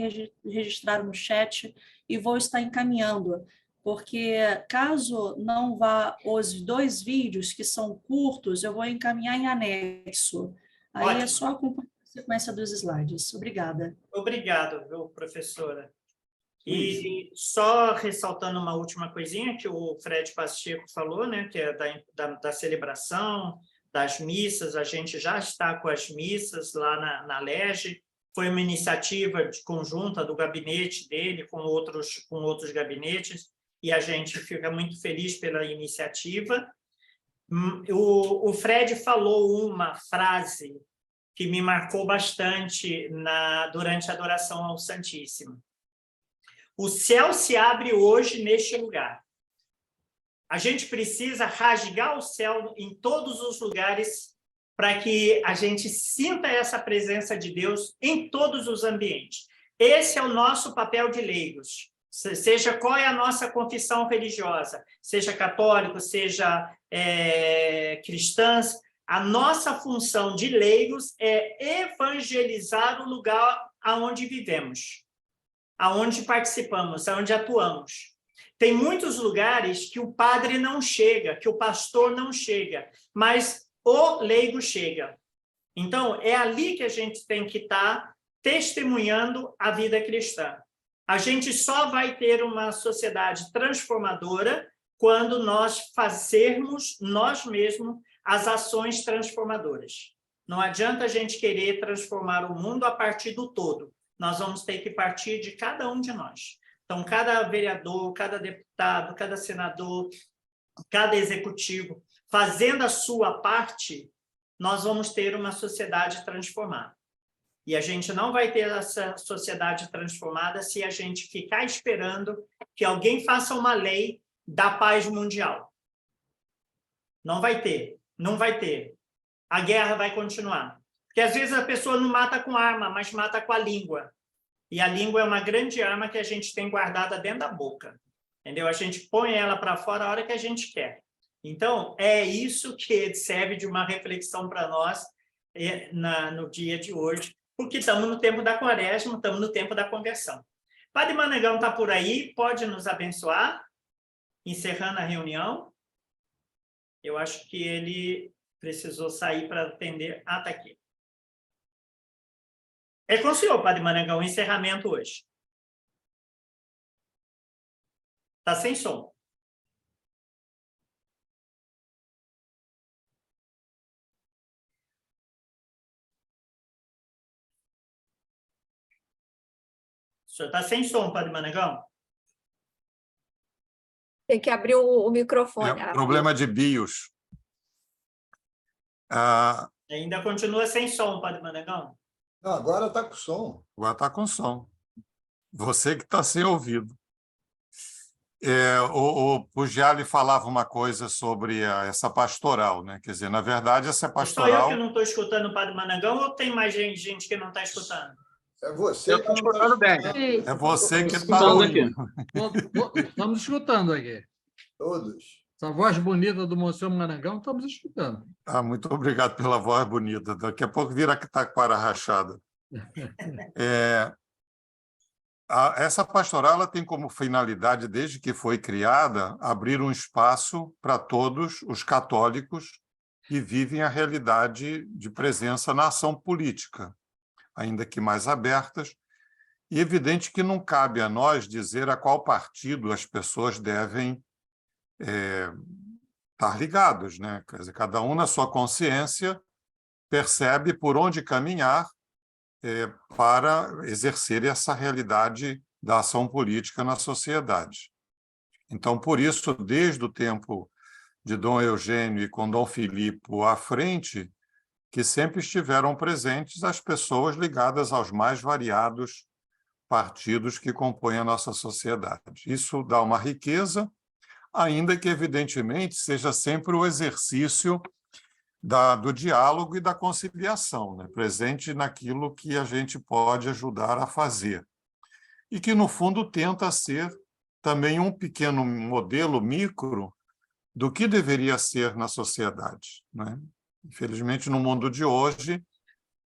registraram no chat e vou estar encaminhando, porque caso não vá os 2 vídeos, que são curtos, eu vou encaminhar em anexo. Aí Ótimo. É só acompanhar a sequência dos slides. Obrigada. Obrigado, professora. E só ressaltando uma última coisinha que o Fred Pacheco falou, né, que é da celebração, das missas, a gente já está com as missas lá na LEGE, foi uma iniciativa conjunta do gabinete dele com outros gabinetes, e a gente fica muito feliz pela iniciativa. O Fred falou uma frase que me marcou bastante durante a adoração ao Santíssimo. O céu se abre hoje neste lugar. A gente precisa rasgar o céu em todos os lugares para que a gente sinta essa presença de Deus em todos os ambientes. Esse é o nosso papel de leigos. Seja qual é a nossa confissão religiosa, seja católico, seja cristãs, a nossa função de leigos é evangelizar o lugar aonde vivemos, aonde participamos, aonde atuamos. Tem muitos lugares que o padre não chega, que o pastor não chega, mas o leigo chega. Então, é ali que a gente tem que estar testemunhando a vida cristã. A gente só vai ter uma sociedade transformadora quando nós fazermos nós mesmos as ações transformadoras. Não adianta a gente querer transformar o mundo a partir do todo. Nós vamos ter que partir de cada um de nós. Então, cada vereador, cada deputado, cada senador, cada executivo, fazendo a sua parte, nós vamos ter uma sociedade transformada. E a gente não vai ter essa sociedade transformada se a gente ficar esperando que alguém faça uma lei da paz mundial. Não vai ter, não vai ter. A guerra vai continuar. Porque às vezes a pessoa não mata com arma, mas mata com a língua. E a língua é uma grande arma que a gente tem guardada dentro da boca. Entendeu? A gente põe ela para fora a hora que a gente quer. Então, é isso que serve de uma reflexão para nós no dia de hoje, porque estamos no tempo da quaresma, estamos no tempo da conversão. Padre Manangão está por aí, pode nos abençoar? Encerrando a reunião, eu acho que ele precisou sair para atender. Ah, está aqui. É com o senhor, Padre Maranhão, o encerramento hoje. Está sem som. O senhor está sem som, Padre Maranhão? Tem que abrir o microfone. Problema de BIOS. Ainda continua sem som, Padre Maranhão? Não, agora está com som. Agora está com som. Você que está sem ouvido. O Pugliali falava uma coisa sobre essa pastoral, né? Quer dizer, na verdade, essa pastoral... Só eu que não estou escutando o Padre Maranhão ou tem mais gente que não está escutando? É você que não está escutando bem. É você que está ouvindo. Estamos escutando aqui. Todos. Essa voz bonita do Monsenhor Marangão, estamos escutando. Muito obrigado pela voz bonita. Daqui a pouco vira taquara rachada. Essa pastoral ela tem como finalidade, desde que foi criada, abrir um espaço para todos os católicos que vivem a realidade de presença na ação política, ainda que mais abertas. E é evidente que não cabe a nós dizer a qual partido as pessoas devem estar ligados, né? Quer dizer, cada um na sua consciência percebe por onde caminhar para exercer essa realidade da ação política na sociedade. Então, por isso, desde o tempo de Dom Eugênio e com Dom Filipe à frente, que sempre estiveram presentes as pessoas ligadas aos mais variados partidos que compõem a nossa sociedade. Isso dá uma riqueza, ainda que, evidentemente, seja sempre o exercício do diálogo e da conciliação, né? Presente naquilo que a gente pode ajudar a fazer. E que, no fundo, tenta ser também um pequeno modelo micro do que deveria ser na sociedade, né? Infelizmente, no mundo de hoje,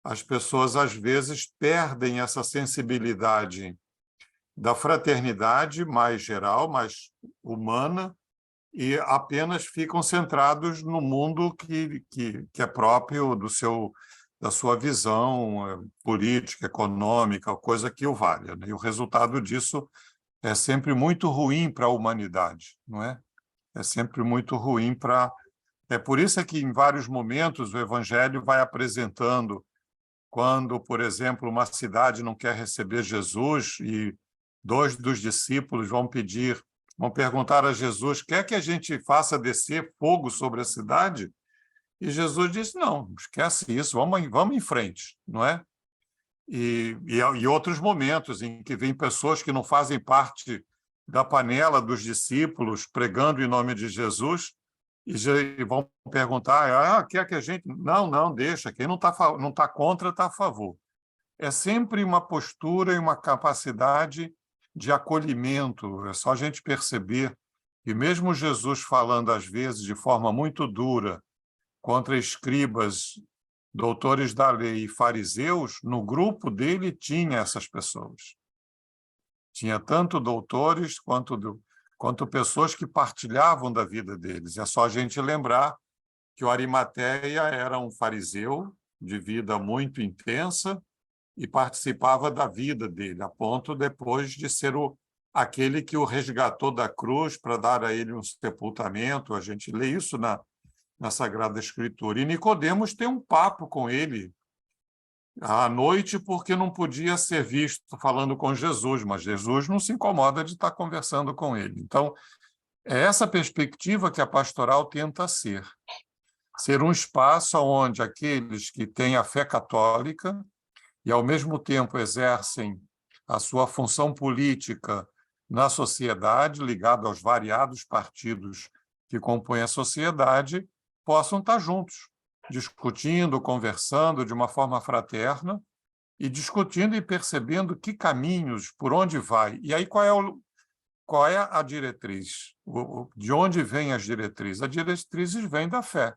as pessoas, às vezes, perdem essa sensibilidade da fraternidade mais geral, mais humana, e apenas ficam centrados no mundo que é próprio da sua visão política, econômica, coisa que o valha, né? E o resultado disso é sempre muito ruim para a humanidade, não é? É sempre muito ruim para... É por isso que, em vários momentos, o Evangelho vai apresentando, quando, por exemplo, uma cidade não quer receber Jesus e 2 dos discípulos vão perguntar a Jesus: quer que a gente faça descer fogo sobre a cidade? E Jesus disse: não, esquece isso, vamos em frente, não é? E outros momentos em que vêm pessoas que não fazem parte da panela dos discípulos pregando em nome de Jesus e vão perguntar: quer que a gente... Não, deixa, quem não tá contra está a favor. É sempre uma postura e uma capacidade de acolhimento. É só a gente perceber que mesmo Jesus falando, às vezes, de forma muito dura contra escribas, doutores da lei e fariseus, no grupo dele tinha essas pessoas. Tinha tanto doutores quanto pessoas que partilhavam da vida deles. É só a gente lembrar que o Arimateia era um fariseu de vida muito intensa e participava da vida dele, a ponto depois de ser aquele que o resgatou da cruz para dar a ele um sepultamento. A gente lê isso na Sagrada Escritura. E Nicodemos tem um papo com ele à noite, porque não podia ser visto falando com Jesus, mas Jesus não se incomoda de estar conversando com ele. Então, é essa perspectiva que a pastoral tenta ser um espaço onde aqueles que têm a fé católica e, ao mesmo tempo, exercem a sua função política na sociedade, ligada aos variados partidos que compõem a sociedade, possam estar juntos, discutindo, conversando de uma forma fraterna e discutindo e percebendo que caminhos, por onde vai. E aí qual é a diretriz? De onde vêm as diretrizes? As diretrizes vêm da fé.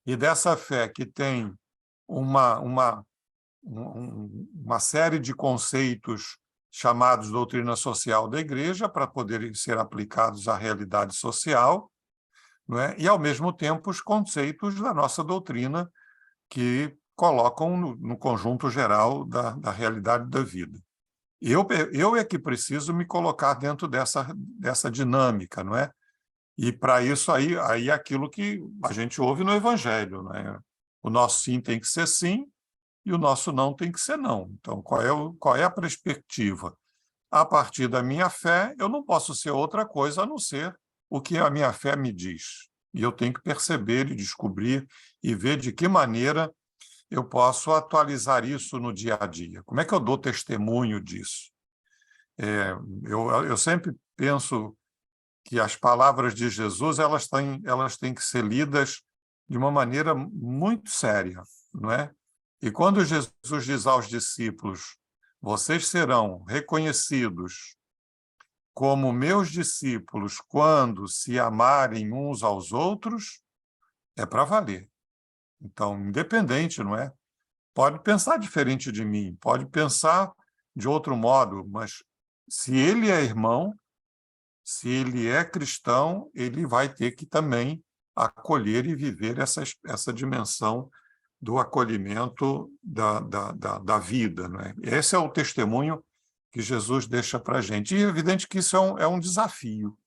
E dessa fé que tem uma série de conceitos chamados doutrina social da Igreja, para poderem ser aplicados à realidade social, não é? E, ao mesmo tempo, os conceitos da nossa doutrina, que colocam no conjunto geral da realidade da vida. Eu é que preciso me colocar dentro dessa dinâmica, não é? E, para isso, aí é aquilo que a gente ouve no Evangelho, não é? O nosso sim tem que ser sim e o nosso não tem que ser não. Então, qual é a perspectiva? A partir da minha fé, eu não posso ser outra coisa a não ser o que a minha fé me diz. E eu tenho que perceber e descobrir e ver de que maneira eu posso atualizar isso no dia a dia. Como é que eu dou testemunho disso? Eu sempre penso que as palavras de Jesus elas têm que ser lidas de uma maneira muito séria, não é? E quando Jesus diz aos discípulos, vocês serão reconhecidos como meus discípulos quando se amarem uns aos outros, é para valer. Então, independente, não é? Pode pensar diferente de mim, pode pensar de outro modo, mas se ele é irmão, se ele é cristão, ele vai ter que também acolher e viver essa dimensão do acolhimento da vida, não é? Esse é o testemunho que Jesus deixa para a gente. E é evidente que isso é um desafio.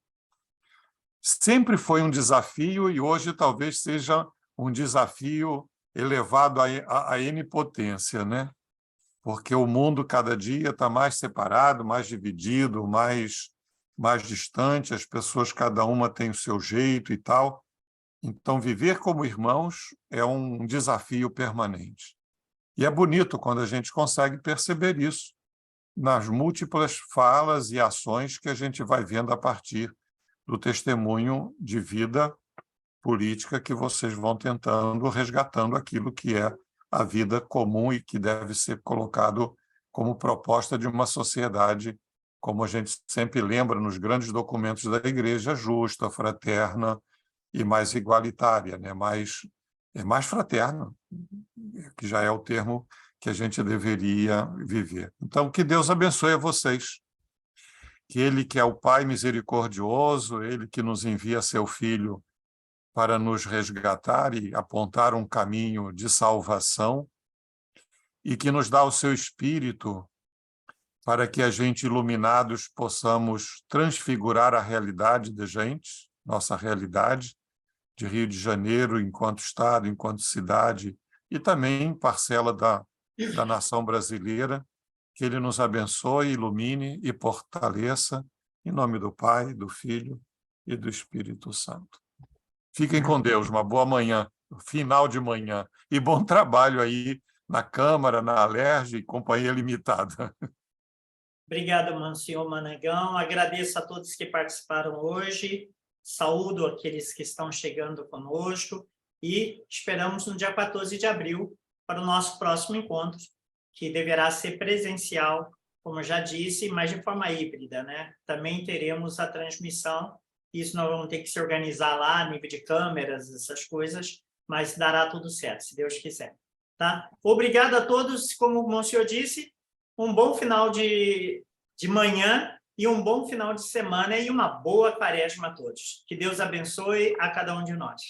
Sempre foi um desafio e hoje talvez seja um desafio elevado à N potência, né? Porque o mundo cada dia está mais separado, mais dividido, mais distante, as pessoas cada uma tem o seu jeito e tal. Então, viver como irmãos é um desafio permanente. E é bonito quando a gente consegue perceber isso nas múltiplas falas e ações que a gente vai vendo a partir do testemunho de vida política que vocês vão tentando, resgatando aquilo que é a vida comum e que deve ser colocado como proposta de uma sociedade, como a gente sempre lembra nos grandes documentos da Igreja, justa, fraterna e mais igualitária, né? mais fraterna, que já é o termo que a gente deveria viver. Então, que Deus abençoe a vocês, que Ele que é o Pai misericordioso, Ele que nos envia seu Filho para nos resgatar e apontar um caminho de salvação e que nos dá o seu Espírito para que a gente, iluminados, possamos transfigurar a realidade da gente, nossa realidade de Rio de Janeiro enquanto Estado, enquanto cidade e também parcela da nação brasileira, que Ele nos abençoe, ilumine e fortaleça, em nome do Pai, do Filho e do Espírito Santo. Fiquem com Deus, uma boa manhã, final de manhã, e bom trabalho aí na Câmara, na Alerj e Companhia Limitada. Obrigado, Monsenhor Manangão. Agradeço a todos que participaram hoje. Saúdo aqueles que estão chegando conosco e esperamos no dia 14 de abril para o nosso próximo encontro, que deverá ser presencial, como já disse, mas de forma híbrida, né? Também teremos a transmissão. Isso nós vamos ter que se organizar lá, a nível de câmeras, essas coisas, mas dará tudo certo, se Deus quiser. Tá? Obrigado a todos, como o Monsenhor disse, um bom final de manhã e um bom final de semana e uma boa quaresma a todos. Que Deus abençoe a cada um de nós.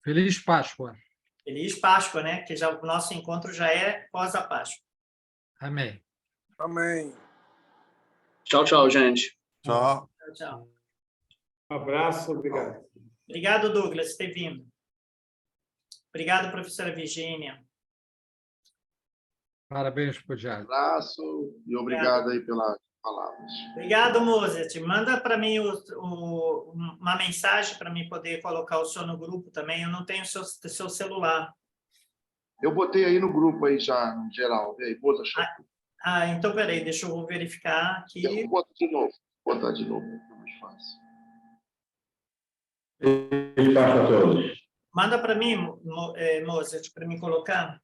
Feliz Páscoa. Feliz Páscoa, né? Que já, o nosso encontro já é pós a Páscoa. Amém. Amém. Tchau, tchau, gente. Tchau. Tchau, tchau. Um abraço, obrigado. Obrigado, Douglas, por ter vindo. Obrigado, professora Virgínia. Parabéns para o Diário. Um abraço e obrigado aí pelas palavras. Obrigado, Mozart. Manda para mim uma mensagem para mim poder colocar o senhor no grupo também. Eu não tenho seu celular. Eu botei aí no grupo aí já, em geral. E aí, Mozart? Então, peraí, deixa eu verificar aqui. Eu vou botar de novo, é mais fácil. Feliz Páscoa a todos. Manda para mim, Mozart, para mim colocar.